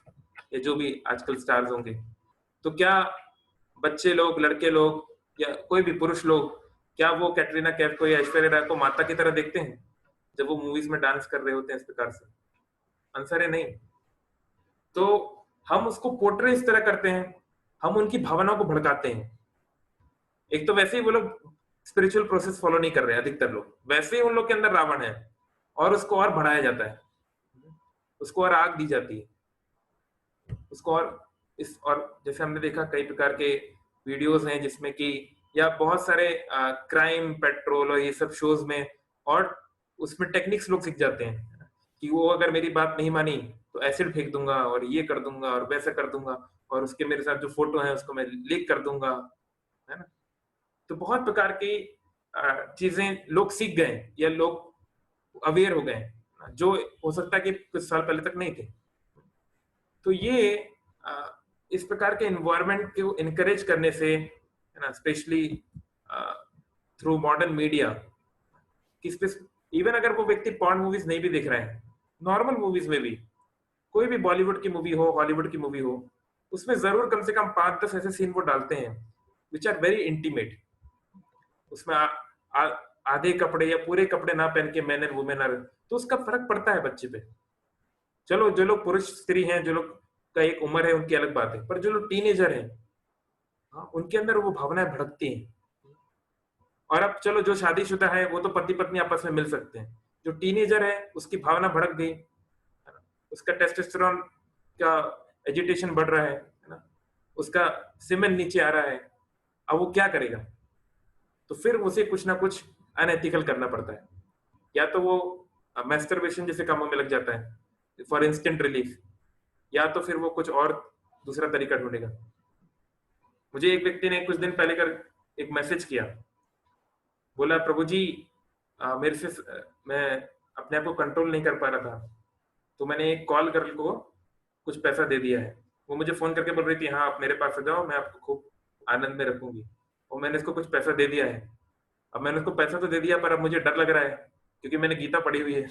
या जो भी आजकल स्टार्स होंगे, तो क्या बच्चे लोग, लड़के लोग या कोई भी पुरुष लोग, क्या वो कैटरीना कैफ को या ऐश्वर्या राय को माता की तरह देखते हैं जब वो मूवीज में डांस कर रहे होते हैं इस प्रकार से? आंसर है नहीं। तो हम उसको पोर्ट्रे इस तरह करते हैं, हम उनकी भावनाओं को भड़काते हैं। एक तो वैसे ही वो लोग स्पिरिचुअल प्रोसेस फॉलो नहीं कर रहे हैं अधिकतर लोग, वैसे ही उन लोग के अंदर रावण है और उसको और बढ़ाया जाता है, उसको और आग दी जाती है, उसको और जैसे हमने देखा कई प्रकार के वीडियोस हैं जिसमें कि, या बहुत सारे क्राइम पेट्रोल और ये सब शोज में, और उसमें टेक्निक्स लोग सीख जाते हैं कि वो अगर मेरी बात नहीं मानी तो एसिड फेंक दूंगा और ये कर दूंगा और वैसा कर दूंगा, और उसके मेरे साथ जो फोटो है उसको मैं लीक कर दूंगा, है ना। तो बहुत प्रकार की चीजें लोग सीख गए या लोग अवेयर हो गए, जो हो सकता है कि कुछ साल पहले तक नहीं थे। तो ये इस प्रकार के एनवायरनमेंट को इनकरेज करने से, है ना, specially through modern media, even अगर वो व्यक्ति पॉर्न मूवीज नहीं भी देख रहे हैं, नॉर्मल मूवीज में भी, कोई भी बॉलीवुड की मूवी हो, हॉलीवुड की मूवी हो, उसमें जरूर कम से कम 5-10 ऐसे सीन वो डालते हैं विच आर वेरी इंटीमेट। उसमें आधे कपड़े या पूरे कपड़े ना पहन के मैन एंड वुमेन आर, तो उसका फर्क पड़ता है बच्चे पे। चलो जो लोग पुरुष स्त्री हैं, जो लोग का एक उम्र है, उनकी अलग बात है, पर जो लोग टीनेजर हैं, हाँ, उनके अंदर वो भावनाएं भड़कती हैं। और अब चलो जो शादीशुदा है वो तो पति पत्नी आपस में मिल सकते हैं, जो टीनेजर है उसकी भावना भड़क गई, है ना, उसका टेस्टोस्टेरोन का एजिटेशन बढ़ रहा है ना, उसका सीमेन नीचे आ रहा है, अब वो क्या करेगा? तो फिर उसे कुछ ना कुछ अनएथिकल करना पड़ता है, या तो वो मैस्टरबेशन जैसे कामों में लग जाता है फॉर इंस्टेंट रिलीफ, या तो फिर वो कुछ और दूसरा तरीका ढूंढेगा। मुझे एक व्यक्ति ने कुछ दिन पहले कर एक मैसेज किया, बोला प्रभु जी मेरे से मैं अपने आप को कंट्रोल नहीं कर पा रहा था, तो मैंने एक कॉल गर्ल को कुछ पैसा दे दिया है, वो मुझे फोन करके बोल रही थी हाँ आप मेरे पास आ जाओ, मैं आपको खूब आनंद में रखूंगी, और मैंने इसको कुछ पैसा दे दिया है। अब मैंने उसको पैसा तो दे दिया, पर अब मुझे डर लग रहा है, क्योंकि मैंने गीता पढ़ी हुई है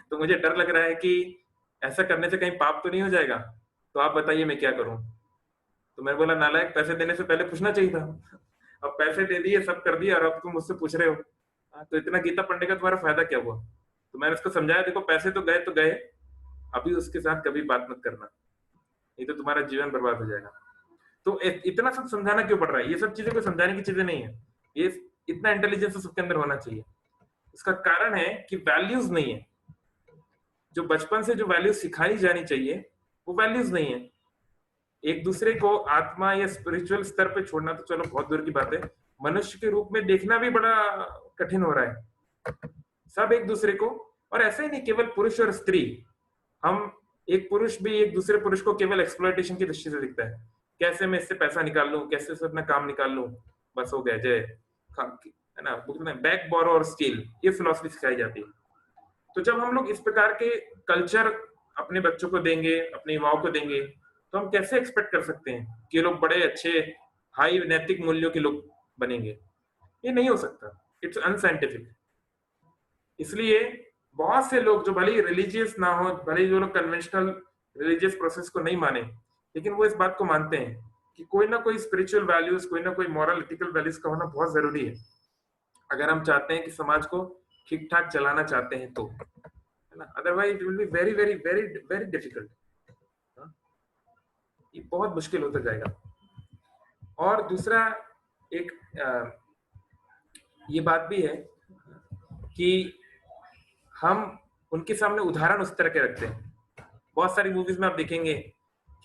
तो मुझे डर लग रहा है कि ऐसा करने से कहीं पाप तो नहीं हो जाएगा, तो आप बताइए मैं क्या करूं। तो मैंने बोला नालायक, पैसे देने से पहले पूछना चाहिए था। अब पैसे दे दिए, सब कर दिया, और अब तुम मुझसे पूछ रहे हो, तो इतना गीता पढ़ने का तुम्हारा फायदा क्या हुआ? तो मैंने उसको समझाया, देखो पैसे तो गए, अभी उसके साथ कभी बात मत करना, नहीं तो तुम्हारा जीवन बर्बाद हो जाएगा। तो इतना सब समझाना क्यों पड़ रहा है? ये सब चीजें कोई समझाने की चीजें नहीं है, ये इतना इंटेलिजेंस तो सबके अंदर होना चाहिए। इसका कारण है कि वैल्यूज नहीं है, जो बचपन से जो वैल्यूज सिखाई जानी चाहिए वो वैल्यूज नहीं है। एक दूसरे को आत्मा या स्पिरिचुअल स्तर पे छोड़ना तो चलो बहुत दूर की बात है, मनुष्य के रूप में देखना भी बड़ा कठिन हो रहा है सब एक दूसरे को। और ऐसा ही नहीं केवल पुरुष और स्त्री, हम एक पुरुष भी एक दूसरे पुरुष को केवल एक्सप्लॉयटेशन की दृष्टि से दिखता है, कैसे मैं इससे पैसा निकाल लूं, कैसे से अपना काम निकाल लूं, बस हो गया जय, है ना, बैक बोरो और स्टील, ये फिलॉसफी सिखाई जाती है। तो जब हम लोग इस प्रकार के कल्चर अपने बच्चों को देंगे, अपने युवाओं को देंगे, तो हम कैसे एक्सपेक्ट कर सकते हैं कि ये लोग बड़े अच्छे हाई नैतिक मूल्यों के लोग बनेंगे? ये नहीं हो सकता। It's unscientific. इसलिए बहुत से लोग जो भले ही रिलीजियस ना हो, भले ही जो लोग कन्वेंशनल रिलीजियस प्रोसेस को नहीं माने, लेकिन वो इस बात को मानते हैं कि कोई ना कोई स्पिरिचुअल वैल्यूज, कोई ना कोई मॉरल एथिकल वैल्यूज का होना बहुत जरूरी है अगर हम चाहते हैं कि समाज को ठीक ठाक चलाना चाहते हैं तो, है ना? Otherwise it will be very very very very difficult. ये बहुत मुश्किल होता जाएगा। और दूसरा एक ये बात भी है कि हम उनके सामने उदाहरण उस तरह के रखते हैं। बहुत सारी मूवीज में आप देखेंगे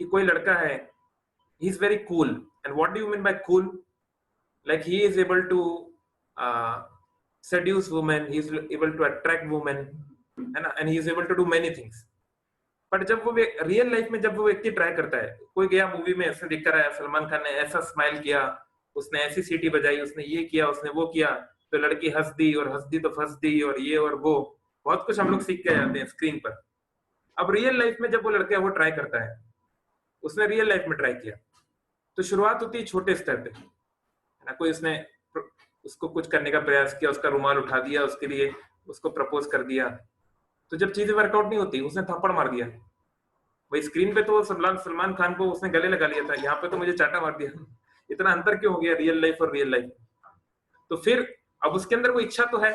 कि कोई लड़का है, he is very cool, and what do you mean by cool? Like he is able to seduce women, he is able to attract women, है ना, and he is able to do many things. But जब वो रियल लाइफ में जब वो व्यक्ति ट्राई करता है, कोई गया मूवी में ऐसे दिख कर आया, सलमान खान ने ऐसा स्माइल किया, उसने ऐसी सीटी बजाई, उसने ये किया, उसने वो किया, तो लड़की हंस दी, और हंस दी तो फंस दी, और ये और वो बहुत कुछ हम लोग सीख के जाते हैं स्क्रीन पर। अब रियल लाइफ में जब वो लड़का वो ट्राई करता है, उसने रियल लाइफ में ट्राई किया, तो शुरुआत होती है छोटे स्तर पे, है ना। कोई उसने उसको कुछ करने का प्रयास किया, उसका रुमाल उठा दिया, उसके लिए उसको प्रपोज कर दिया, तो जब चीजें वर्कआउट नहीं होती, उसने थप्पड़ मार दिया। वही स्क्रीन पे तो सलमान खान को उसने गले लगा लिया था, यहाँ पे तो मुझे चाटा मार दिया। इतना अंतर क्यों हो गया रियल लाइफ और रियल लाइफ? तो फिर अब उसके अंदर वो इच्छा तो है,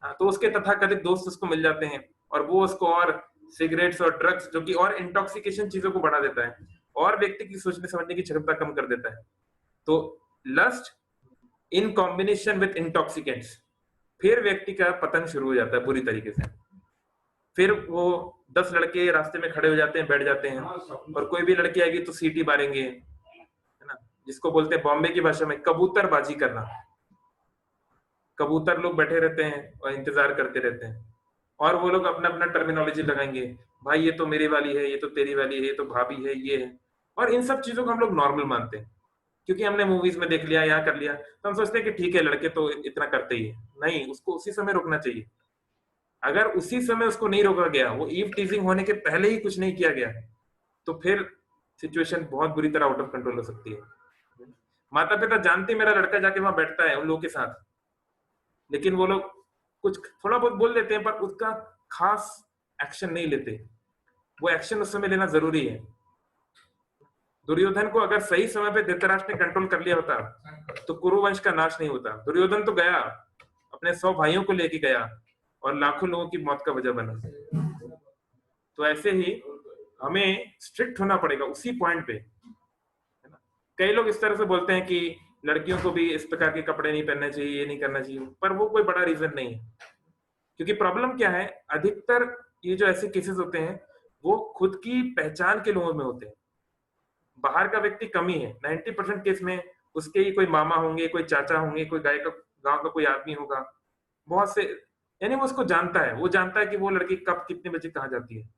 तो उसके तथाकथित दोस्त उसको मिल जाते हैं, और वो उसको और सिगरेट्स और ड्रग्स, जो कि और इंटॉक्सिकेशन चीजों को बढ़ा देता है, और व्यक्ति की सोचने समझने की क्षमता कम कर देता है। तो lust in combination with intoxicants, फिर व्यक्ति का पतन शुरू हो जाता है बुरी तरीके से। फिर वो 10 लड़के रास्ते में खड़े हो जाते हैं, बैठ जाते हैं, और कोई भी लड़की आएगी तो सीटी मारेंगे, है ना, जिसको बोलते हैं बॉम्बे की भाषा में कबूतरबाजी करना। कबूतर लोग बैठे रहते हैं और इंतजार करते रहते हैं, और वो लोग अपना अपना टर्मिनोलॉजी लगाएंगे, भाई ये तो मेरी वाली है, ये तो तेरी वाली है, ये तो भाभी है, ये है। और इन सब चीजों को हम लोग नॉर्मल मानते हैं, क्योंकि हमने मूवीज में देख लिया, यहाँ कर लिया, तो हम सोचते हैं कि ठीक है, लड़के तो इतना करते ही है। नहीं, उसको उसी समय रोकना चाहिए। अगर उसी समय उसको नहीं रोका गया, वो ईव टीजिंग होने के पहले ही कुछ नहीं किया गया, तो फिर सिचुएशन बहुत बुरी तरह आउट ऑफ कंट्रोल हो सकती है। माता पिता जानते मेरा लड़का जाके वहां बैठता है उन लोगों के साथ, लेकिन वो लोग कुछ थोड़ा बहुत बोल देते हैं, पर उसका खास एक्शन नहीं लेते। वो एक्शन उस समय लेना जरूरी है। दुर्योधन को अगर सही समय पे धृतराष्ट्र ने कंट्रोल कर लिया होता, तो कुरुवंश का नाश नहीं होता। दुर्योधन तो गया, अपने 100 भाइयों को लेके गया, और लाखों लोगों की मौत का वजह बना। तो ऐसे ही हमें स्ट्रिक्ट होना पड़ेगा उसी पॉइंट पे, है ना। कई लोग इस तरह से बोलते हैं कि लड़कियों को भी इस प्रकार के कपड़े नहीं पहनने चाहिए, ये नहीं करना चाहिए, पर वो कोई बड़ा रीजन नहीं है। क्योंकि प्रॉब्लम क्या है, अधिकतर ये जो ऐसे केसेस होते हैं, वो खुद की पहचान के लोगों में होते हैं। बाहर का व्यक्ति कम ही है। 90% केस में उसके ही कोई मामा होंगे, कोई चाचा होंगे, कोई गांव का कोई आदमी होगा, बहुत से, यानी वो उसको जानता है, वो जानता है कि वो लड़की कब कितने बजे कहाँ जाती है,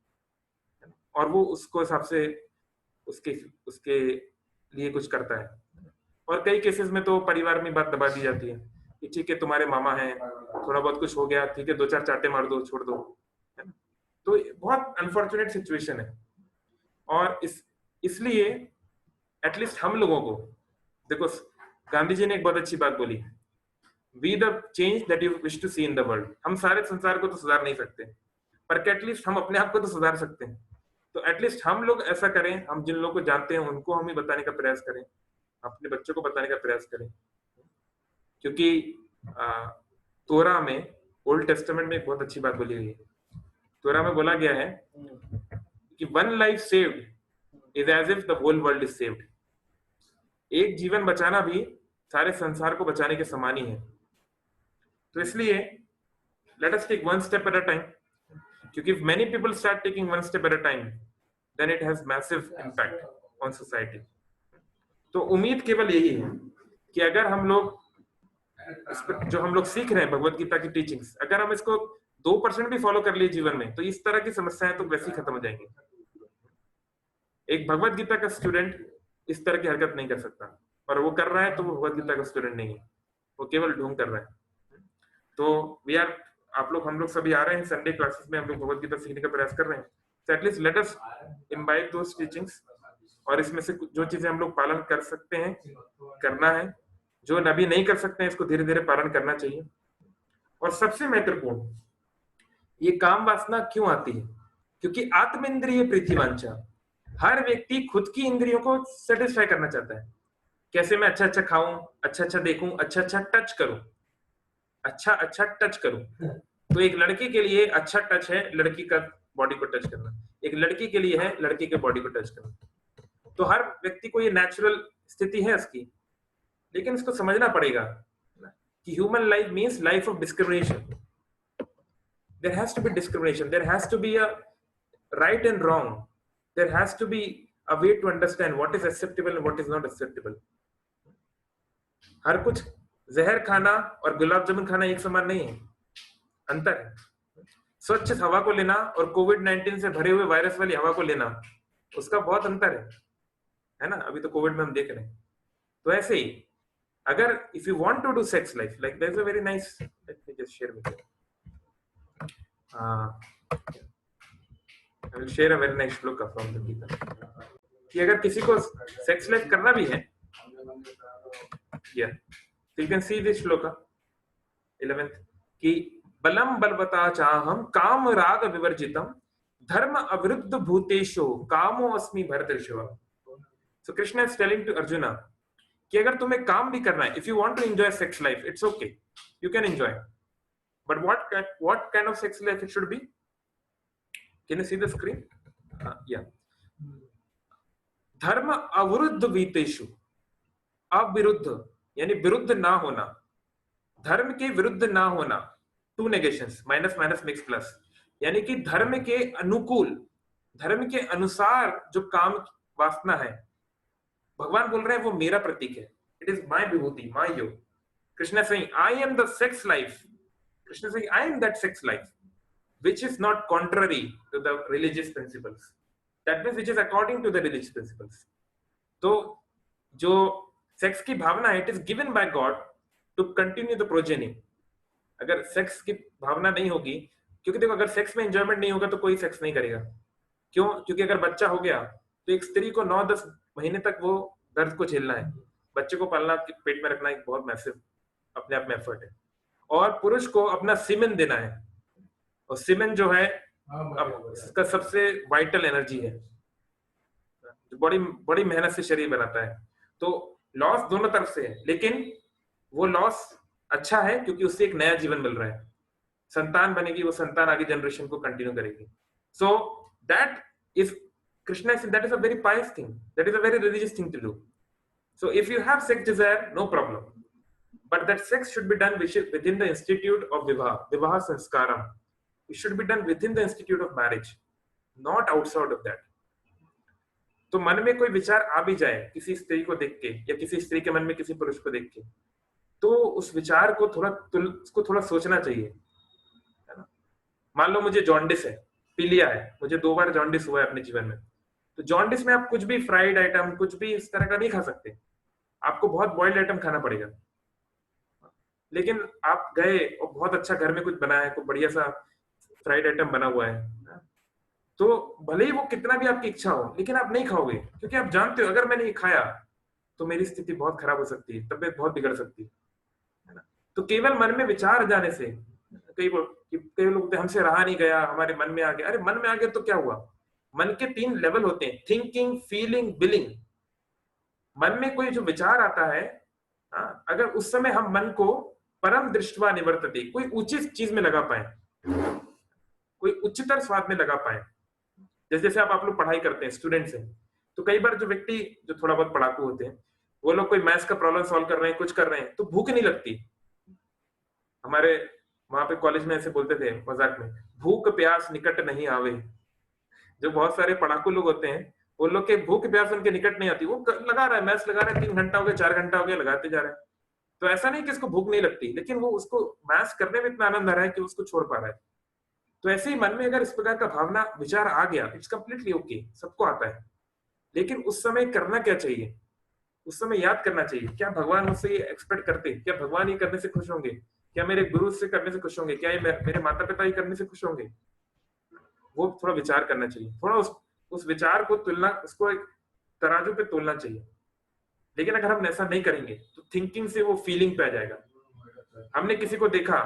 और वो उसको हिसाब से उसके उसके लिए कुछ करता है। और कई केसेस में तो परिवार में बात दबा दी जाती है कि ठीक है, तुम्हारे मामा हैं, थोड़ा बहुत कुछ हो गया, ठीक है, 2-4 चाटे मार दो, छोड़ दो, है ना। तो बहुत अनफॉर्चुनेट सिचुएशन है। और इसलिए एटलीस्ट हम लोगों को देखो, गांधी जी ने एक बहुत अच्छी बात बोली, we the change that you wish to see in the world. हम सारे संसार को तो सुधार नहीं सकते, पर एटलीस्ट हम अपने आप को तो सुधार सकते हैं। तो एटलीस्ट हम लोग ऐसा करें, हम जिन लोगों को जानते हैं उनको हम ही बताने का प्रयास करें, अपने बच्चों को बताने का प्रयास करें। क्योंकि तोरा में, ओल्ड टेस्टामेंट में एक बहुत अच्छी बात बोली हुई है। तोरा में बोला गया है कि one life saved is as if the whole world is saved. एक जीवन बचाना भी सारे संसार को बचाने के समान ही है। तो इसलिए let us take one step at a time, क्योंकि if many people start taking one step at a time, then it has massive impact on society. तो उम्मीद केवल यही है कि अगर हम लोग जो हम लोग सीख रहे हैं भगवत गीता की टीचिंग्स, अगर हम इसको 2% भी फॉलो कर लिए जीवन में, तो इस तरह की समस्याएं तो वैसे ही खत्म हो जाएंगी। एक भगवत गीता का स्टूडेंट इस तरह की हरकत नहीं कर सकता, और वो कर रहा है तो वो भगवत गीता का स्टूडेंट नहीं है, वो केवल ढोंग कर रहा है। तो वी आर आप लोग हम लोग सभी आ रहे हैं संडे क्लासेस में, हम लोग भगवत गीता सीखने का प्रयास कर रहे हैं, so at least let us imbibe those teachings, और इसमें से जो चीजें हम लोग पालन कर सकते हैं करना है, जो नबी नहीं कर सकते हैं इसको धीरे धीरे पालन करना चाहिए। और सबसे महत्वपूर्ण, ये काम वासना क्यों आती है? क्योंकि आत्म इंद्रिय प्रीतिवांछा, हर व्यक्ति खुद की इंद्रियों को सेटिस्फाई करना चाहता है। कैसे मैं अच्छा अच्छा खाऊं, अच्छा अच्छा देखूं, अच्छा अच्छा टच करूं, अच्छा अच्छा टच करूं। तो एक लड़की के लिए अच्छा टच है लड़की का बॉडी को टच करना, एक लड़की के लिए है लड़की के बॉडी को टच करना। तो हर व्यक्ति को ये नेचुरल स्थिति है इसकी, लेकिन इसको समझना पड़ेगा कि human life means life of discrimination. There has to be discrimination, there has to be a right and wrong, there has to be a way to understand what is acceptable and what is not acceptable. हर कुछ जहर खाना और गुलाब जामुन खाना एक समान नहीं है, अंतर है। स्वच्छ हवा को लेना और कोविड-19 से भरे हुए वायरस वाली हवा को लेना, उसका बहुत अंतर है ना? अभी तो कोविड में हम देख रहे हैं। तो ऐसे ही अगर if you want to do sex life, like there's a very nice, let me just share with you. I will share a very nice shloka from the Gita. कि अगर किसी को सेक्स लाइफ करना भी है, so you can see this shloka 11th कि बलम बलवता चाहम काम राग विवर्जितम धर्म अविरुद्ध भूतेषु कामो अस्मि भरतर्षभ। So Krishna is telling to Arjuna कि अगर तुम्हें काम भी करना है, if you want to enjoy sex life, it's okay, you can enjoy, but what kind of sex life it should be? Can you see the screen? Yeah. धर्म अविरुद्ध भूतेषु, अविरुद्ध यानी विरुद्ध ना होना, धर्म के विरुद्ध ना होना, two negations, minus minus mix plus, यानी कि धर्म के अनुकूल, धर्म के अनुसार जो काम वासना है, भगवान बोल रहे हैं वो मेरा प्रतीक है, it is my vibhuti, my yoga. Krishna saying I am the sex life, Krishna saying I am that sex life which is not contrary to the religious principles, that means which is according to the religious principles. तो जो सेक्स की भावना है, it is given by God to continue the progeny. अगर सेक्स की भावना नहीं होगी, क्योंकि देखो अगर सेक्स में एंजॉयमेंट नहीं होगा तो कोई सेक्स नहीं करेगा। क्यों? क्योंकि अगर बच्चा हो गया तो एक स्त्री को 9-10 महीने तक वो दर्द को झेलना है, बच्चे को पालना, पेट में रखना एक बहुत मैसिव अपने आप में एफर्ट है, और पुरुष को अपना सीमेन देना है, और सीमेन जो है इसका सबसे वाइटल एनर्जी है, जो बड़ी मेहनत से शरीर बनाता है। तो लॉस दोनों तरफ से है, लेकिन वो लॉस अच्छा है क्योंकि उससे एक नया जीवन मिल रहा है, संतान बनेगी, वो संतान आगे जनरेशन को कंटिन्यू करेगी। So that is Krishna is that is a very pious thing, that is a very religious thing to do. So if you have sex desire, no problem, but that sex should be done within the institute of विवाह, विवाह Sanskaram. It should be done within the institute of marriage, not outside of that. तो मन में कोई विचार आ भी जाए किसी स्त्री को देख के, या किसी स्त्री के मन में किसी पुरुष को देख के, तो उस विचार को उसको थोड़ा सोचना चाहिए, है ना? मान लो मुझे जॉन्डिस है, पीलिया है, मुझे 2 बार जॉन्डिस हुआ है अपने जीवन में, तो जॉन्डिस में आप कुछ भी फ्राइड आइटम, कुछ भी इस तरह का नहीं खा सकते, आपको बहुत बॉइल्ड आइटम खाना पड़ेगा। लेकिन आप गए और बहुत अच्छा घर में कुछ बना है, कोई बढ़िया सा फ्राइड आइटम बना हुआ है, तो भले ही वो कितना भी आपकी इच्छा हो, लेकिन आप नहीं खाओगे, क्योंकि आप जानते हो अगर मैंने ये खाया तो मेरी स्थिति बहुत खराब हो सकती है, तबीयत बहुत बिगड़ सकती है ना? तो केवल मन में विचार जाने से, कई लोग हमसे रहा नहीं गया, हमारे मन में आ गया, अरे मन में आ गया तो क्या हुआ? मन के 3 लेवल होते हैं, थिंकिंग, फीलिंग, विलिंग। मन में कोई जो विचार आता है, अगर उस समय हम मन को परम दृष्ट्वा निवर्तते, कोई उचित चीज में लगा पाए, कोई उच्चतर स्वाद में लगा पाए, जैसे आप लोग पढ़ाई करते हैं, स्टूडेंट्स हैं, तो कई बार जो व्यक्ति जो थोड़ा बहुत पढ़ाकू होते हैं, वो लोग कोई मैथ्स का प्रॉब्लम सॉल्व कर रहे हैं, कुछ कर रहे हैं, तो भूख नहीं लगती। हमारे वहां पे कॉलेज में ऐसे बोलते थे मजाक में, भूख प्यास निकट नहीं आवे। जो बहुत सारे पढ़ाकू लोग होते हैं, वो लोग के भूख प्यास उनके निकट नहीं आती, वो लगा रहा है, मैथ्स लगा रहा है, 3 घंटा हो गया, 4 घंटा हो गया, लगाते जा रहे हैं। तो ऐसा नहीं कि इसको भूख नहीं लगती, लेकिन वो उसको मैथ्स करने में इतना आनंद आ रहा है कि उसको छोड़ पा रहा है। तो ऐसे ही मन में अगर इस प्रकार का भावना विचार आ गया, इट्स कंप्लीटली ओके, सबको आता है, लेकिन उस समय करना क्या चाहिए? उस समय याद करना चाहिए, क्या भगवान मुझसे ये एक्सपेक्ट करते, क्या भगवान ये करने से खुश होंगे, क्या मेरे गुरु से करने से खुश होंगे? क्या ये मेरे माता पिता ही करने से खुश होंगे? वो थोड़ा विचार करना चाहिए, थोड़ा उस विचार को तुलना, उसको एक तराजू पे तोलना चाहिए। लेकिन अगर हम ऐसा नहीं करेंगे तो थिंकिंग से वो फीलिंग पे आ जाएगा। हमने किसी को देखा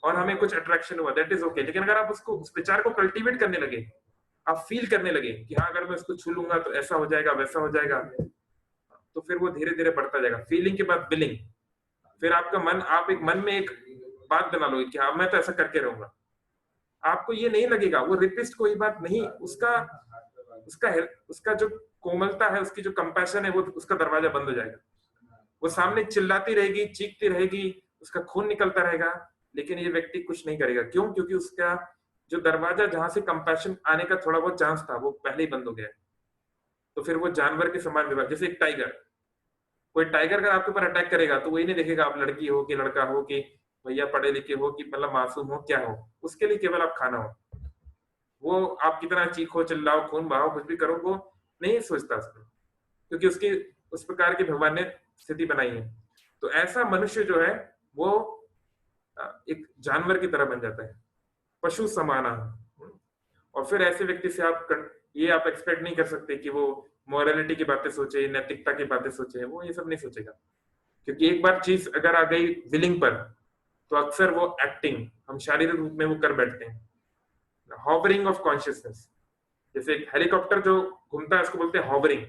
और हमें कुछ अट्रैक्शन हुआ, दैट इज ओके। लेकिन अगर आप उसको, उस विचार को कल्टीवेट करने लगे, आप फील करने लगे कि हाँ अगर मैं उसको छू लूंगा तो ऐसा हो जाएगा, वैसा हो जाएगा, तो फिर वो धीरे धीरे बढ़ता जाएगा। फीलिंग के बाद बिलिंग, फिर आपका मन, आप एक मन में एक बात बना लोगे कि हाँ मैं तो ऐसा करके रहूंगा। आपको ये नहीं लगेगा, वो रेपिस्ट कोई बात नहीं, उसका उसका उसका जो कोमलता है, उसकी जो कंपैशन है, वो उसका दरवाजा बंद हो जाएगा। वो सामने चिल्लाती रहेगी, चीखती रहेगी, उसका खून निकलता रहेगा, लेकिन ये व्यक्ति कुछ नहीं करेगा। क्यों? क्योंकि उसका जो दरवाजा, जहां से कंपैशन आने का थोड़ा बहुत चांस था, वो पहले ही बंद हो गया है। तो फिर वो जानवर के समान व्यवहार, जैसे एक टाइगर, कोई टाइगर अगर आपके ऊपर अटैक करेगा तो वही नहीं देखेगा आप लड़की हो कि लड़का हो, कि भैया पढ़े लिखे हो कि मतलब मासूम हो, क्या हो, उसके लिए केवल आप खाना हो। वो आप कितना चीखो चिल्लाओ खून बहाओ कुछ भी करो, वो नहीं सोचता उसको, क्योंकि उसकी उस प्रकार की भगवान ने स्थिति बनाई है। तो ऐसा मनुष्य जो है वो एक जानवर की तरह बन जाता है, पशु समाना। और फिर ऐसे व्यक्ति से ये आप एक्सपेक्ट नहीं कर सकते कि वो मोरालिटी की बातें सोचे, नैतिकता की बातें सोचे, वो ये सब नहीं सोचेगा। क्योंकि एक बार चीज अगर आ गई विलिंग पर, तो अक्सर वो एक्टिंग हम शारीरिक रूप में वो कर बैठते हैं। हॉवरिंग ऑफ कॉन्शियसनेस, जैसे एक हेलीकॉप्टर जो घूमता है उसको बोलते हैं हॉवरिंग।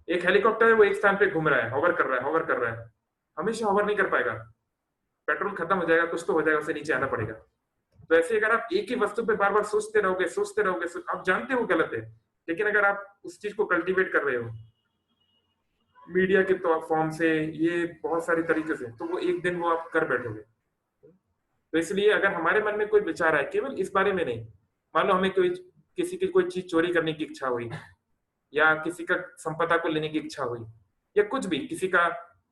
एक हेलीकॉप्टर है, वो एक स्थान पे घूम रहा है, हॉवर कर रहा है, हॉवर कर रहा है, हमेशा हॉवर नहीं कर पाएगा, पेट्रोल खत्म हो जाएगा, कुछ तो हो जाएगा, उसे नीचे आना पड़ेगा। तो ऐसे अगर आप एक ही वस्तु पे बार बार सोचते रहोगे सोचते रहोगे, आप जानते हो गलत है, लेकिन अगर आप उस चीज को कल्टीवेट कर रहे हो मीडिया के तो फॉर्म से, ये बहुत सारी तरीके से, तो वो एक दिन वो आप कर बैठोगे। तो इसलिए अगर हमारे मन में कोई विचार है, केवल इस बारे में नहीं, मान लो हमें कोई किसी की कोई चीज चोरी करने की इच्छा हुई, या किसी का संपदा को लेने की इच्छा हुई, या कुछ भी किसी का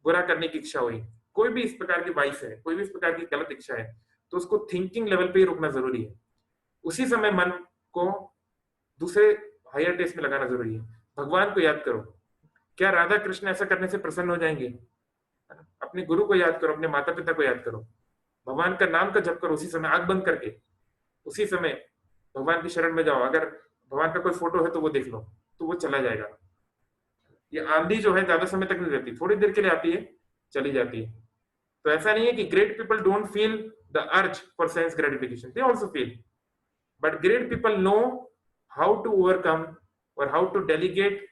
बुरा करने की इच्छा हुई, कोई भी इस प्रकार की वाइस है, कोई भी इस प्रकार की गलत इच्छा है, तो उसको थिंकिंग लेवल पे ही रोकना जरूरी है। उसी समय मन को दूसरे हायर टेस्ट में लगाना जरूरी है। भगवान को याद करो, क्या राधा कृष्ण ऐसा करने से प्रसन्न हो जाएंगे? अपने गुरु को याद करो, अपने माता पिता को याद करो, भगवान का नाम का जप करो, उसी समय आंख बंद करके, उसी समय भगवान की शरण में जाओ। अगर भगवान का कोई फोटो है तो वो देख लो, तो वो चला जाएगा। ये आंधी जो है ज्यादा समय तक नहीं रहती, थोड़ी देर के लिए आती है, चली जाती है। तो ऐसा नहीं है कि great people don't feel the urge for sense gratification, they also feel, but great people know how to overcome और how to delegate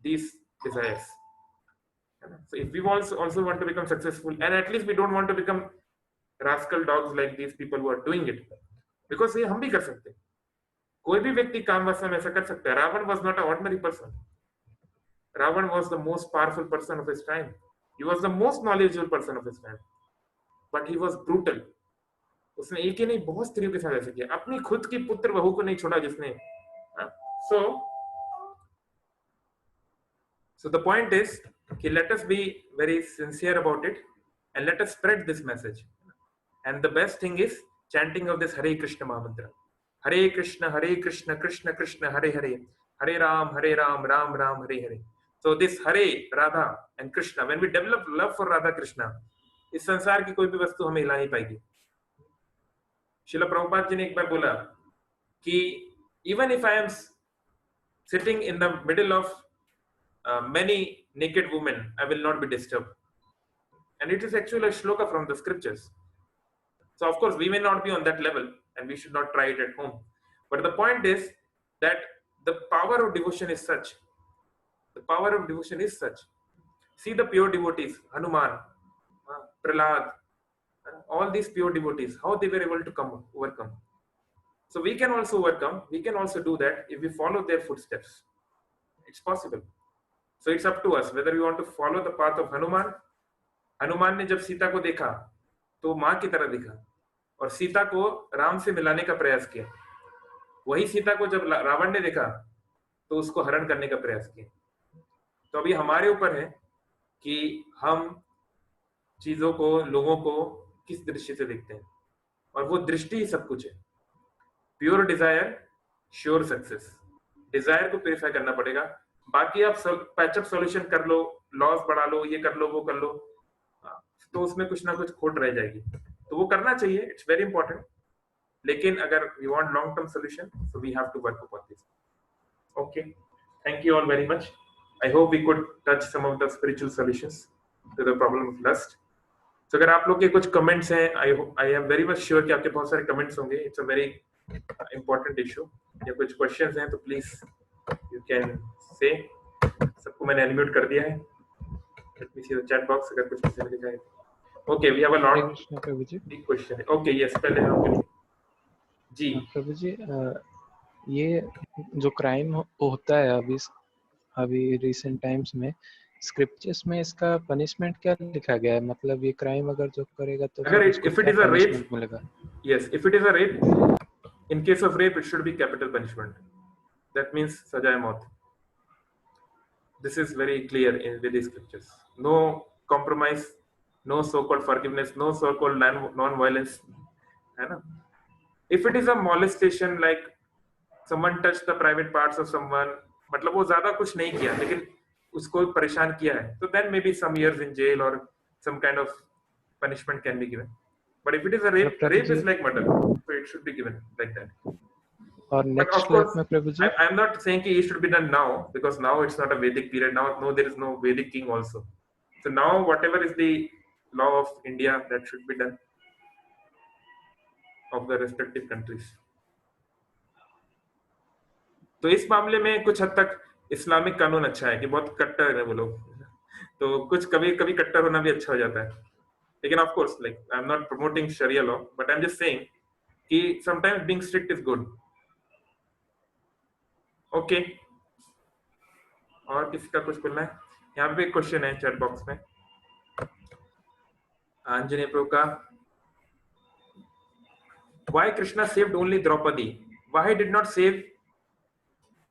these desires. So if we also want to become successful, and at least we don't want to become rascal dogs like these people who are doing it, because ये हम भी कर सकते हैं। कोई भी व्यक्ति काम वासना में ऐसा कर सकता है। Ravan was not an ordinary person. Ravan was the most powerful person of his time. He was the most knowledgeable person of his time. But he was brutal. उसने एक ही नहीं बहुत स्त्रियों के साथ ऐसा किया, अपनी खुद की पुत्र बहू को नहीं छोड़ा जिसने। So the point is, let us be very sincere about it, and let us spread this message. And the best thing is chanting of this Hare Krishna Mahamantra. Hare Krishna, Krishna Krishna, Hare Hare, Hare Ram, Ram Ram, Hare Hare. So this Hare, Radha and Krishna, when we develop love for Radha Krishna, इस संसार की कोई भी वस्तु हमें हिला नहीं पाएगी। श्रील प्रभुपाद जी ने एक बार बोला कि even if I am sitting in the middle of many naked women, I will not be disturbed. And it is actually a shloka from the scriptures. So of course we may not be on that level, and we should not try it at home. But the point is that the power of devotion is such. The power of devotion is such. See the pure devotees, Hanuman, Prahlad, all these pure devotees, how they were able to overcome. So we can also overcome, we can also do that if we follow their footsteps. It's possible. So it's up to us whether we want to follow the path of Hanuman. Hanuman ने जब सीता को देखा तो माँ की तरह दिखा और सीता को राम से मिलाने का प्रयास किया। वही सीता को जब रावण ने देखा तो उसको हरण करने का प्रयास किया। तो अभी हमारे ऊपर है कि हम चीजों को, लोगों को किस दृष्टि से देखते हैं, और वो दृष्टि ही सब कुछ है। Pure desire, sure success. Desire को प्यूरिफाई करना पड़ेगा, बाकी आप पैचअप सॉल्यूशन कर लो, लॉस बढ़ा लो, ये कर लो, वो कर लो, तो उसमें कुछ ना कुछ खोट रह जाएगी। तो वो करना चाहिए, इट्स वेरी इंपॉर्टेंट। लेकिन अगर we want long term solution, so we have to work upon this. Okay, thank you all very much. I hope we could touch some of the spiritual solutions to the problem of lust. तो अगर आप लोग के कुछ कमेंट्स हैं, I am very much sure कि आपके बहुत सारे कमेंट्स होंगे, it's a very important issue. या कुछ क्वेश्चंस हैं तो प्लीज यू कैन से। सबको मैंने अनम्यूट कर दिया है। Let me see the chat box, अगर कुछ किसी ने लिखा है। Okay, we have a Hare lot Krishna Prabhu ji. Big question. Okay, yes, पहले हम जी प्रभु जी, ये जो क्राइम होता है अभी रिसेंट टाइम्स में, स्क्रिप्चर्स में इसका पनिशमेंट क्या लिखा गया है? मतलब ये क्राइम अगर जो करेगा तो अगर फिर उसको इफ इट क्या इज अ रेप, पनिशमेंट मिलेगा? yes, if it is a rape, in case of rape it should be capital punishment. That means saja maut. This is very clear in the scriptures. No compromise, no so-called forgiveness, no so-called non-violence, है ना? If it is a molestation, like someone touched the private parts of someone, मतलब वो ज्यादा कुछ नहीं किया लेकिन उसको परेशान किया है, तो then maybe some years in jail or some kind of punishment can be given. But if it is a rape, Prabhu rape ji, is like murder, so it should be given like that. और But of next course, life में प्रभु जी? I'm not saying it should be done now, because now it's not a Vedic period. Now, no, there is no Vedic king also. So now, whatever is the law of India, that should be done of the respective countries. तो इस मामले में कुछ हद तक इस्लामिक कानून अच्छा है कि बहुत कट्टर है वो लोग, तो कुछ कभी कभी कट्टर होना भी अच्छा हो जाता है। लेकिन of course, like I am not promoting sharia law, but I am just saying कि sometimes being strict is good. Okay, और किसी का कुछ बोलना है? यहाँ पे एक क्वेश्चन है चैट बॉक्स में, आंजनेय प्रभु का, why Krishna saved only Draupadi? Why he did not save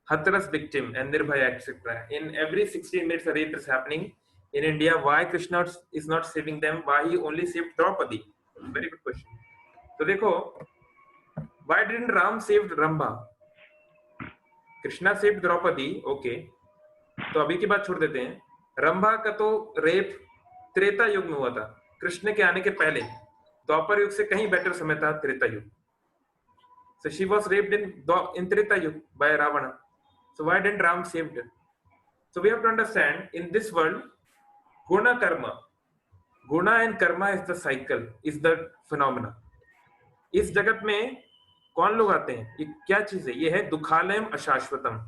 Hathras victim and Nirbhaya, etc.? In every 16 minutes a rape is happening in India. Why Krishna is not saving them? Why he only saved Draupadi? Very good question. तो देखो, why didn't Ram save Rambha? Krishna saved Draupadi, okay. तो अभी की बात छोड़ देते हैं। रंभा का तो रेप त्रेता युग में हुआ था, कृष्ण के आने के पहले। द्वापर युग से कहीं बेटर समय था त्रेता युग। So she was raped in Treta Yuga by Ravana. So why didn't Ram save her? So we have to understand, in this world, guna and karma is the cycle, is the phenomena. इस जगत में कौन लोग आते हैं? ये क्या चीज है? ये है दुखालयम अशाश्वतम।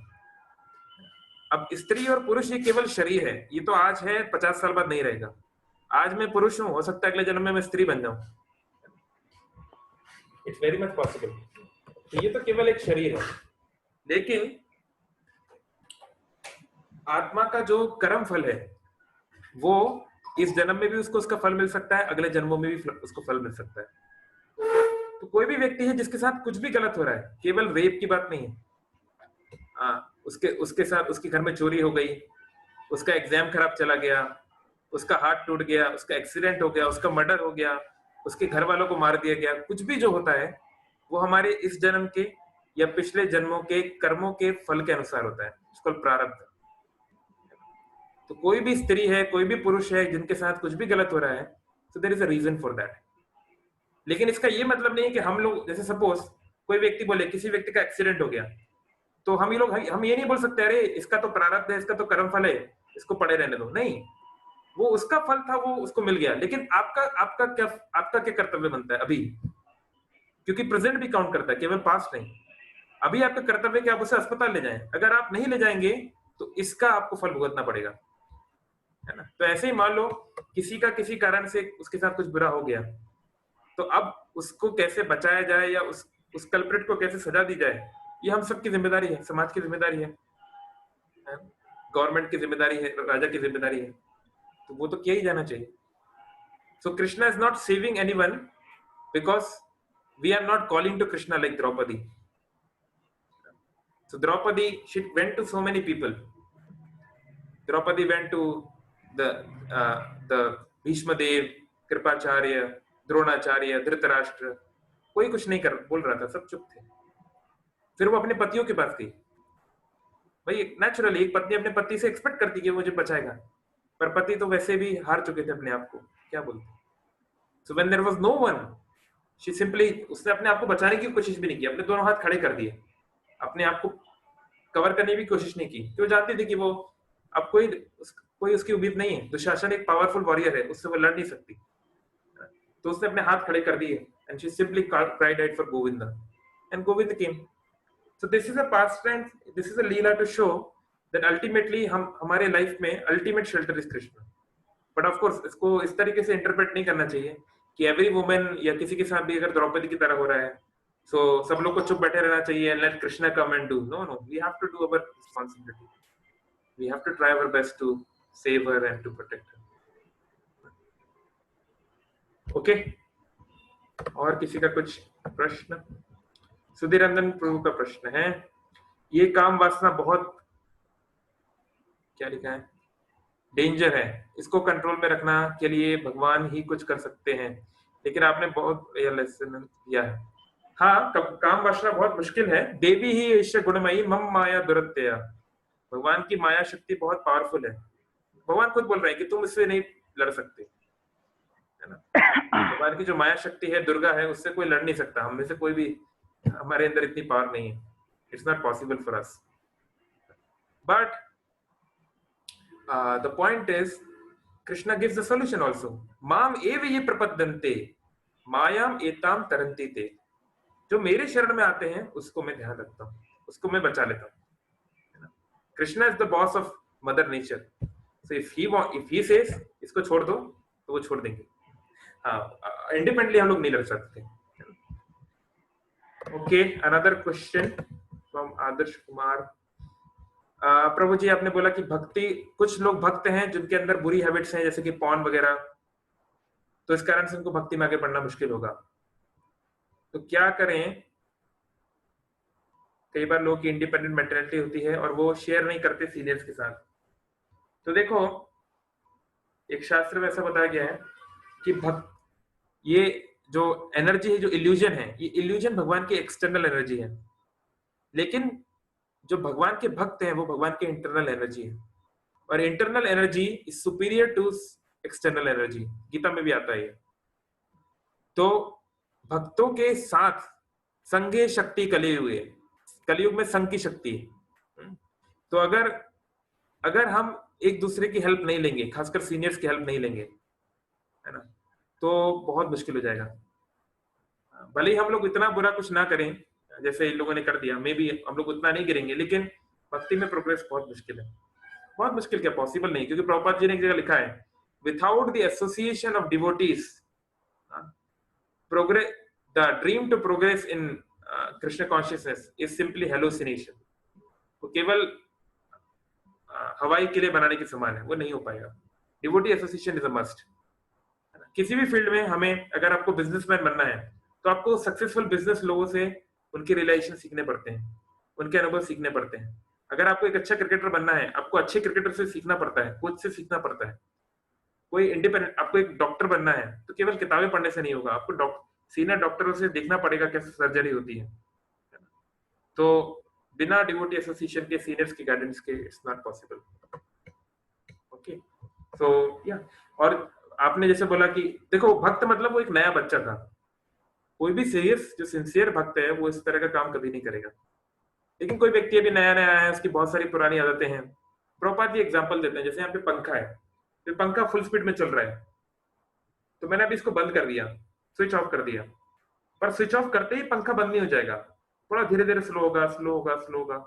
अब स्त्री और पुरुष ये केवल शरीर है, ये तो आज है, 50 साल बाद नहीं रहेगा। आज मैं पुरुष हूं, हो सकता है अगले जन्म में मैं स्त्री बन जाऊं। It's very much possible. तो ये तो केवल एक शरीर है, लेकिन आत्मा का जो कर्म फल है, वो इस जन्म में भी उसको उसका फल मिल सकता है, अगले जन्मों में भी उसको फल मिल सकता है। तो कोई भी व्यक्ति है जिसके साथ कुछ भी गलत हो रहा है, केवल रेप की बात नहीं है, उसके साथ उसके घर में चोरी हो गई, उसका एग्जाम खराब चला गया, उसका हाथ टूट गया, उसका एक्सीडेंट हो गया, उसका मर्डर हो गया, उसके घर वालों को मार दिया गया, कुछ भी जो होता है वो हमारे इस जन्म के या पिछले जन्मों के कर्मों के फल के अनुसार होता है, उसको प्रारब्ध। तो कोई भी स्त्री है, कोई भी पुरुष है जिनके साथ कुछ भी गलत हो रहा है, so there is a reason for that. लेकिन इसका ये मतलब नहीं है कि हम लोग, जैसे सपोज कोई व्यक्ति बोले किसी व्यक्ति का एक्सीडेंट हो गया, तो हम ये नहीं बोल सकते अरे इसका तो प्रारब्ध है, इसका तो कर्म फल है, इसको पड़े रहने दो। नहीं, वो उसका फल था, वो उसको मिल गया। लेकिन आपका क्या कर्तव्य बनता है अभी? क्योंकि प्रेजेंट भी काउंट करता है, केवल पास्ट नहीं। अभी आपका कर्तव्य कि आप उसे अस्पताल ले जाएं। अगर आप नहीं ले जाएंगे तो इसका आपको फल भुगतना पड़ेगा, है ना? तो ऐसे ही मान लो किसी का किसी कारण से उसके साथ कुछ बुरा हो गया, तो अब उसको कैसे बचाया जाए या उस कल्प्रिट को कैसे सजा दी जाए, ये हम सबकी जिम्मेदारी है, समाज की जिम्मेदारी है, गवर्नमेंट की जिम्मेदारी है, राजा की जिम्मेदारी है। तो वो तो किया ही जाना चाहिए। So Krishna is not saving anyone because we are not calling to Krishna like Draupadi. So Draupadi, she went to so many people. Draupadi went to the Bhishma Dev, Kripacharya, Dronacharya, Dhritarashtra. कोई कुछ नहीं बोल रहा था, सब चुप थे। फिर वो अपने पतियों के पास गई। भाई नेचुरली एक पत्नी अपने पति से एक्सपेक्ट करती कि वो मुझे बचाएगा, पर पति तो वैसे भी हार चुके थे अपने आप को, क्या बोलते। So when there was no one, she simply, उसने अपने आप को बचाने की कोशिश भी नहीं की, अपने दोनों हाथ खड़े कर दिए, अपने आप को कवर करने की कोशिश नहीं की, तो वो जानती थी कि वो अब कोई उसकी उम्मीद नहीं है, दुशासन एक पावरफुल वॉरियर है, उससे वो लड़ नहीं सकती, तो उसने अपने हाथ खड़े कर दिए, and she simply cried out for Govinda, and Govinda came. So this is a pastime, this is a leela to show that ultimately हमारे लाइफ में ultimate shelter is Krishna. But of course इसको इस तरीके से इंटरप्रेट नहीं करना चाहिए कि एवरी वुमेन या किसी के साथ भी अगर द्रौपदी की तरह हो रहा है, so सब लोग को चुप बैठे रहना चाहिए, let Krishna come and do. No, we have to do our responsibility. We have to try our best to save her and to protect her. Okay. और किसी का कुछ प्रश्न? सुधीर रंजन प्रभु का प्रश्न है, ये काम वासना बहुत, क्या लिखा है, डेंजर है, इसको कंट्रोल में रखना के लिए भगवान ही कुछ कर सकते हैं, लेकिन आपने बहुत लेसन दिया है। हाँ, काम वासना बहुत मुश्किल है, देवी ही ईश गुणमयी मम माया दुरत्यया, भगवान की माया शक्ति बहुत पावरफुल है, भगवान खुद बोल रहे हैं कि तुम इससे नहीं लड़ सकते, है ना, भगवान की जो माया शक्ति है, दुर्गा है, उससे कोई लड़ नहीं सकता, हम में से कोई भी, हमारे अंदर इतनी पावर नहीं है, it's not possible for us, but the point is Krishna gives the solution also. Mam eva ye prapaddante mayam etam taranti te, जो मेरे शरण में आते हैं उसको मैं ध्यान रखता हूँ, उसको मैं बचा लेता हूँ। Krishna is the boss of mother nature, so if he says इसको छोड़ दो तो वो छोड़ देंगे। हाँ, इंडिपेंडेंटली हम लोग नहीं लड़ सकते। Okay, another question from Adarsh Kumar. प्रभु जी, आपने बोला कि भक्ति, कुछ लोग भक्त हैं जिनके अंदर बुरी हैबिट्स हैं जैसे कि पॉर्न वगैरह, तो इस कारण से उनको भक्ति में आगे बढ़ना मुश्किल होगा, तो क्या करें? कई बार लोगों की इंडिपेंडेंट मेंटालिटी होती है और वो शेयर नहीं करते सीनियर्स के साथ। तो देखो, एक शास्त्र में ऐसा बताया गया है कि ये जो एनर्जी है, जो इल्यूजन है, ये इल्यूजन भगवान की एक्सटर्नल एनर्जी है, लेकिन जो भगवान के भक्त हैं वो भगवान के इंटरनल एनर्जी है, और internal energy is superior to external energy, Gita में भी आता है। तो भक्तों के साथ संगे शक्ति कलियुग है, कलियुग में संघ की शक्ति है। तो अगर हम एक दूसरे की हेल्प नहीं लेंगे, खासकर सीनियर्स की हेल्प नहीं लेंगे, है ना, तो बहुत मुश्किल हो जाएगा। भले ही हम लोग इतना बुरा कुछ ना करें जैसे इन लोगों ने कर दिया, मे बी हम लोग उतना नहीं गिरेंगे, लेकिन भक्ति में प्रोग्रेस बहुत मुश्किल है। बहुत मुश्किल क्या, पॉसिबल नहीं, क्योंकि प्रभुपाद जी ने एक जगह लिखा है, without the association of devotees progress, the dream to progress in Krishna consciousness is simply hallucination. तो केवल हवाई किले बनाने के समान है, वो नहीं हो पाएगा। Devotee association is a must. किसी भी फील्ड में हमें, अगर आपको बिजनेसमैन बनना है तो आपको सक्सेसफुल बिजनेस लोगों से उनके रिलेशन सीखने पड़ते हैं, उनके अनुभव सीखने पड़ते हैं। अगर आपको एक अच्छा क्रिकेटर बनना है, आपको अच्छे क्रिकेटर से सीखना पड़ता है, कोच से सीखना पड़ता है। कोई इंडिपेंडेंट, आपको एक डॉक्टर बनना है तो केवल किताबें पढ़ने से नहीं होगा, आपको सीनियर डॉक्टरों से देखना पड़ेगा कैसे सर्जरी होती है। तो बिना डिवोटी एसोसिएशन के, सीनियर्स के गाइडेंस के, इट्स नॉट पॉसिबल। ओके, सो या, और आपने जैसे बोला कि देखो, भक्त मतलब वो एक नया बच्चा था। कोई भी सीरियस, जो सिंसियर भक्त है, वो इस तरह का काम कभी नहीं करेगा। लेकिन कोई व्यक्ति अभी नया नया आया है, उसकी बहुत सारी पुरानी आदतें हैं। प्रभुपाद जी एग्जांपल देते हैं, जैसे यहाँ पे पंखा है, तो पंखा फुल स्पीड में चल रहा है, तो मैंने अभी इसको बंद कर दिया, स्विच ऑफ कर दिया, पर स्विच ऑफ करते ही पंखा बंद नहीं हो जाएगा, थोड़ा धीरे धीरे स्लो होगा, स्लो होगा, स्लो होगा,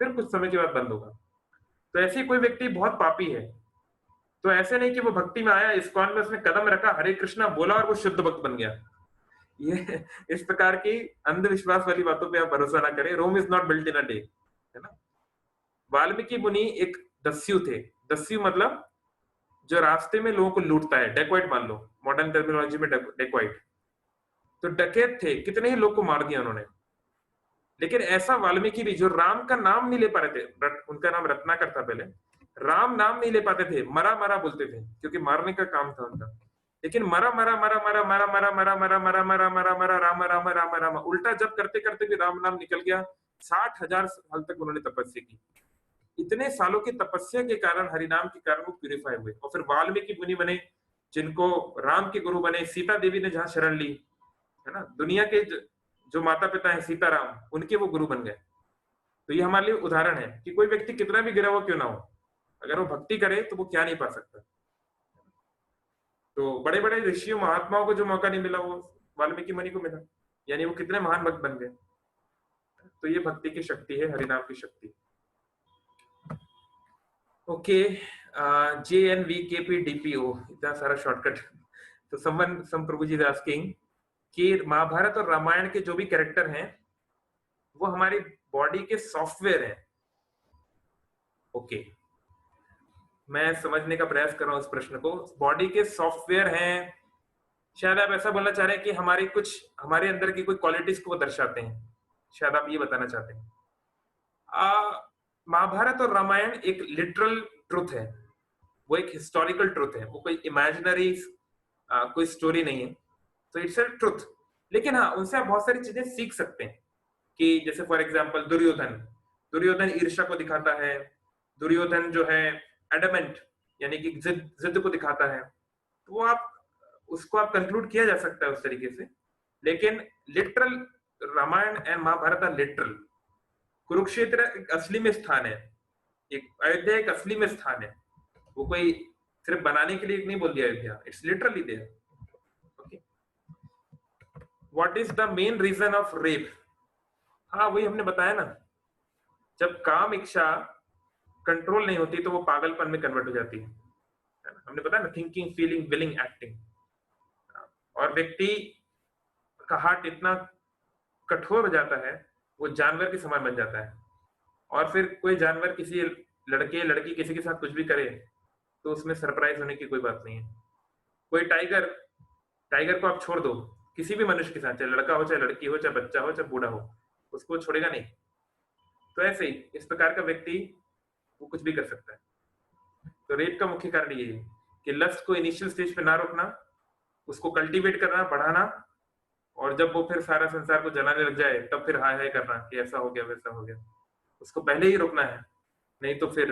फिर कुछ समय के बाद बंद होगा। तो ऐसे कोई व्यक्ति बहुत पापी है, तो ऐसे नहीं कि वो भक्ति में आया, इस्कॉन में उसने कदम रखा, हरे कृष्णा बोला और वो शुद्ध भक्त बन गया। ये इस प्रकार की अंधविश्वास वाली बातों पे आप भरोसा ना करें। Rome is not built in a day, है ना। वाल्मीकि मुनि एक दस्यु थे। दस्यु मतलब जो रास्ते में लोगों को लूटता है, डेकॉइट मान लो, मॉडर्न टर्मिनोलॉजी में डेकॉइट। तो डकैत थे, कितने ही लोग को मार दिया उन्होंने। लेकिन ऐसा वाल्मीकि भी, जो राम का नाम नहीं ले पा रहे थे, उनका नाम रत्नाकर था पहले, राम नाम नहीं ले पाते थे, मरा मरा बोलते थे, क्योंकि मारने का काम था उनका। लेकिन मरा मरा मरा मरा मरा मरा मरा मरा मरा मरा मरा मरा राम राम राम राम, उल्टा जब करते करते भी राम नाम निकल गया। 60,000 साल तक उन्होंने तपस्या की। इतने सालों की तपस्या के कारण, हरिनाम के कारण वो प्यूरिफाई हुए, और फिर वाल्मीकि मुनि बने, जिनको राम के गुरु बने, सीता देवी ने जहां शरण ली, है ना, दुनिया के जो माता पिता हैं सीताराम, उनके वो गुरु बन गए। तो ये हमारे लिए उदाहरण है कि कोई व्यक्ति कितना भी गिरा हुआ क्यों ना हो, अगर वो भक्ति करे तो वो क्या नहीं पा सकता। तो बड़े बड़े ऋषियों महात्माओं को जो मौका नहीं मिला वो वाल्मीकि मुनि को मिला, यानी वो कितने महान भक्त बन गए। तो ये भक्ति की शक्ति है, हरिनाम की शक्ति। ओके, JNVKPDPO, इतना सारा शॉर्टकट। तो सम प्रभु जी आस्किंग कि महाभारत और रामायण के जो भी कैरेक्टर हैं वो हमारी बॉडी के सॉफ्टवेयर हैं। ओके, मैं समझने का प्रयास कर रहा हूं इस प्रश्न को। बॉडी के सॉफ्टवेयर हैं, शायद आप ऐसा बोलना चाह रहे हैं कि हमारे अंदर की कोई क्वालिटीज को वो दर्शाते हैं, शायद आप ये बताना चाहते हैं। महाभारत और रामायण एक लिटरल ट्रुथ है, वो एक हिस्टोरिकल ट्रुथ है, वो कोई इमेजिनरी कोई स्टोरी नहीं है। तो इट्स अ ट्रुथ। लेकिन हाँ, उनसे आप बहुत सारी चीजें सीख सकते हैं कि जैसे फॉर एग्जांपल दुर्योधन ईर्ष्या को दिखाता है, दुर्योधन जो है एडमेंट यानी कि जिद को दिखाता है। तो वो उसको आप कंक्लूड किया जा सकता है उस तरीके से। लेकिन literal Ramayana and Mahabharata are literal. Kurukshetra एक असली में स्थान है, एक अयोध्या एक असली में स्थान है, वो कोई सिर्फ बनाने के लिए नहीं बोल दिया Ayodhya, it's literally there. Okay, what is the main reason of rape? हाँ, वही हमने बताया ना, जब काम इच्छा कंट्रोल नहीं होती तो वो पागलपन में कन्वर्ट हो जाती है। हमने बताया ना, थिंकिंग, फीलिंग, विलिंग, एक्टिंग। और व्यक्ति का हार्ट इतना कठोर हो जाता है, वो जानवर के समान बन जाता है। और फिर कोई जानवर किसी लड़की किसी के साथ कुछ भी करे तो उसमें सरप्राइज होने की कोई बात नहीं है। कोई टाइगर को आप छोड़ दो किसी भी मनुष्य के साथ, चाहे लड़का हो, चाहे लड़की हो, चाहे बच्चा हो, चाहे बूढ़ा हो, उसको छोड़ेगा नहीं। तो ऐसे ही इस प्रकार का व्यक्ति वो कुछ भी कर सकता है। तो रेप का मुख्य कारण ये है कि लस्ट को इनिशियल स्टेज पे ना रोकना, उसको कल्टीवेट करना, बढ़ाना, और जब वो फिर सारा संसार को जलाने लग जाए तब फिर हाय हाय करना कि ऐसा हो गया वैसा हो गया। उसको पहले ही रोकना है, नहीं तो फिर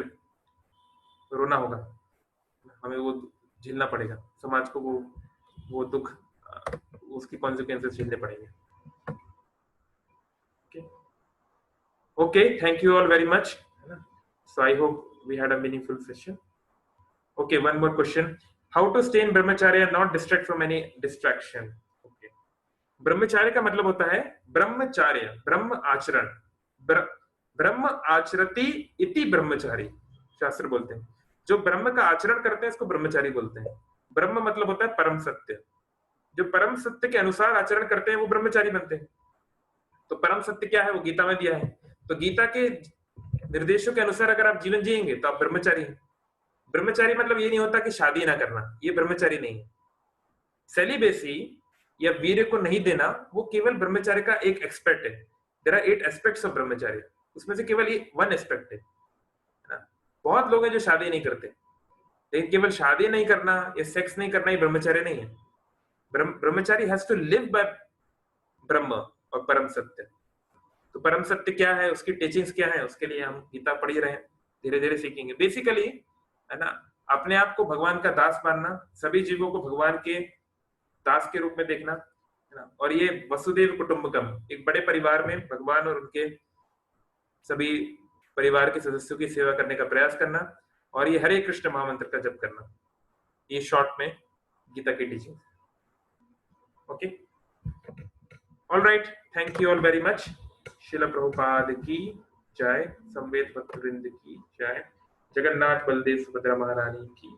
रोना होगा, हमें वो झेलना पड़ेगा, समाज को वो दुख, उसकी कॉन्सिक्वेंसेस झेलने पड़ेंगे। Okay, thank you all very much. So I hope we had a meaningful session. Okay, one more question. How to stay in brahmacharya and not distract from any distraction? Okay. ब्रह्मचार्य का मतलब होता है ब्रह्मचार्य, ब्रह्म आचरण, ब्रह्म आचरति इति ब्रह्मचारी, शास्त्र बोलते हैं। जो ब्रह्म का आचरण करते हैं इसको ब्रह्मचारी बोलते हैं। ब्रह्म मतलब होता है परम सत्य, जो परम सत्य के अनुसार आचरण करते हैं वो ब्रह्मचारी बनते हैं। तो परम सत्य क्या है, वो गीता में दिया है। तो गीता के निर्देशों के अनुसार अगर आप जीवन जिएंगे तो आप ब्रह्मचारी हैं। ब्रह्मचारी मतलब ये नहीं होता कि शादी ना करना, ये ब्रह्मचारी नहीं है। सेलिबेसी या वीर्य को नहीं देना वो केवल ब्रह्मचार्य का एक एस्पेक्ट है। देयर आर 8 एस्पेक्ट्स ऑफ ब्रह्मचार्य, उसमें से केवल ये 1 एस्पेक्ट है ना। बहुत लोग हैं जो शादी नहीं करते, लेकिन केवल शादी नहीं करना या सेक्स नहीं करना ही ब्रह्मचार्य नहीं है। ब्रह्मचारी हैज टू लिव बाय ब्रह्म और परम सत्य। तो परम सत्य क्या है, उसकी टीचिंग्स क्या है, उसके लिए हम गीता पढ़ ही रहे हैं, धीरे धीरे सीखेंगे। बेसिकली है ना, अपने आप को भगवान का दास मानना, सभी जीवों को भगवान के दास के रूप में देखना, है ना। और ये वसुदेव कुटुंबकम, एक बड़े परिवार में भगवान और उनके सभी परिवार के सदस्यों की सेवा करने का प्रयास करना, और ये हरे कृष्ण महामंत्र का जप करना। ये शॉर्ट में गीता की teaching. Okay, alright, thank you all very much. Srila Prabhupada की जय, संवेद भक्तवृंद की जय, जगन्नाथ बलदेव सुभद्रा महारानी की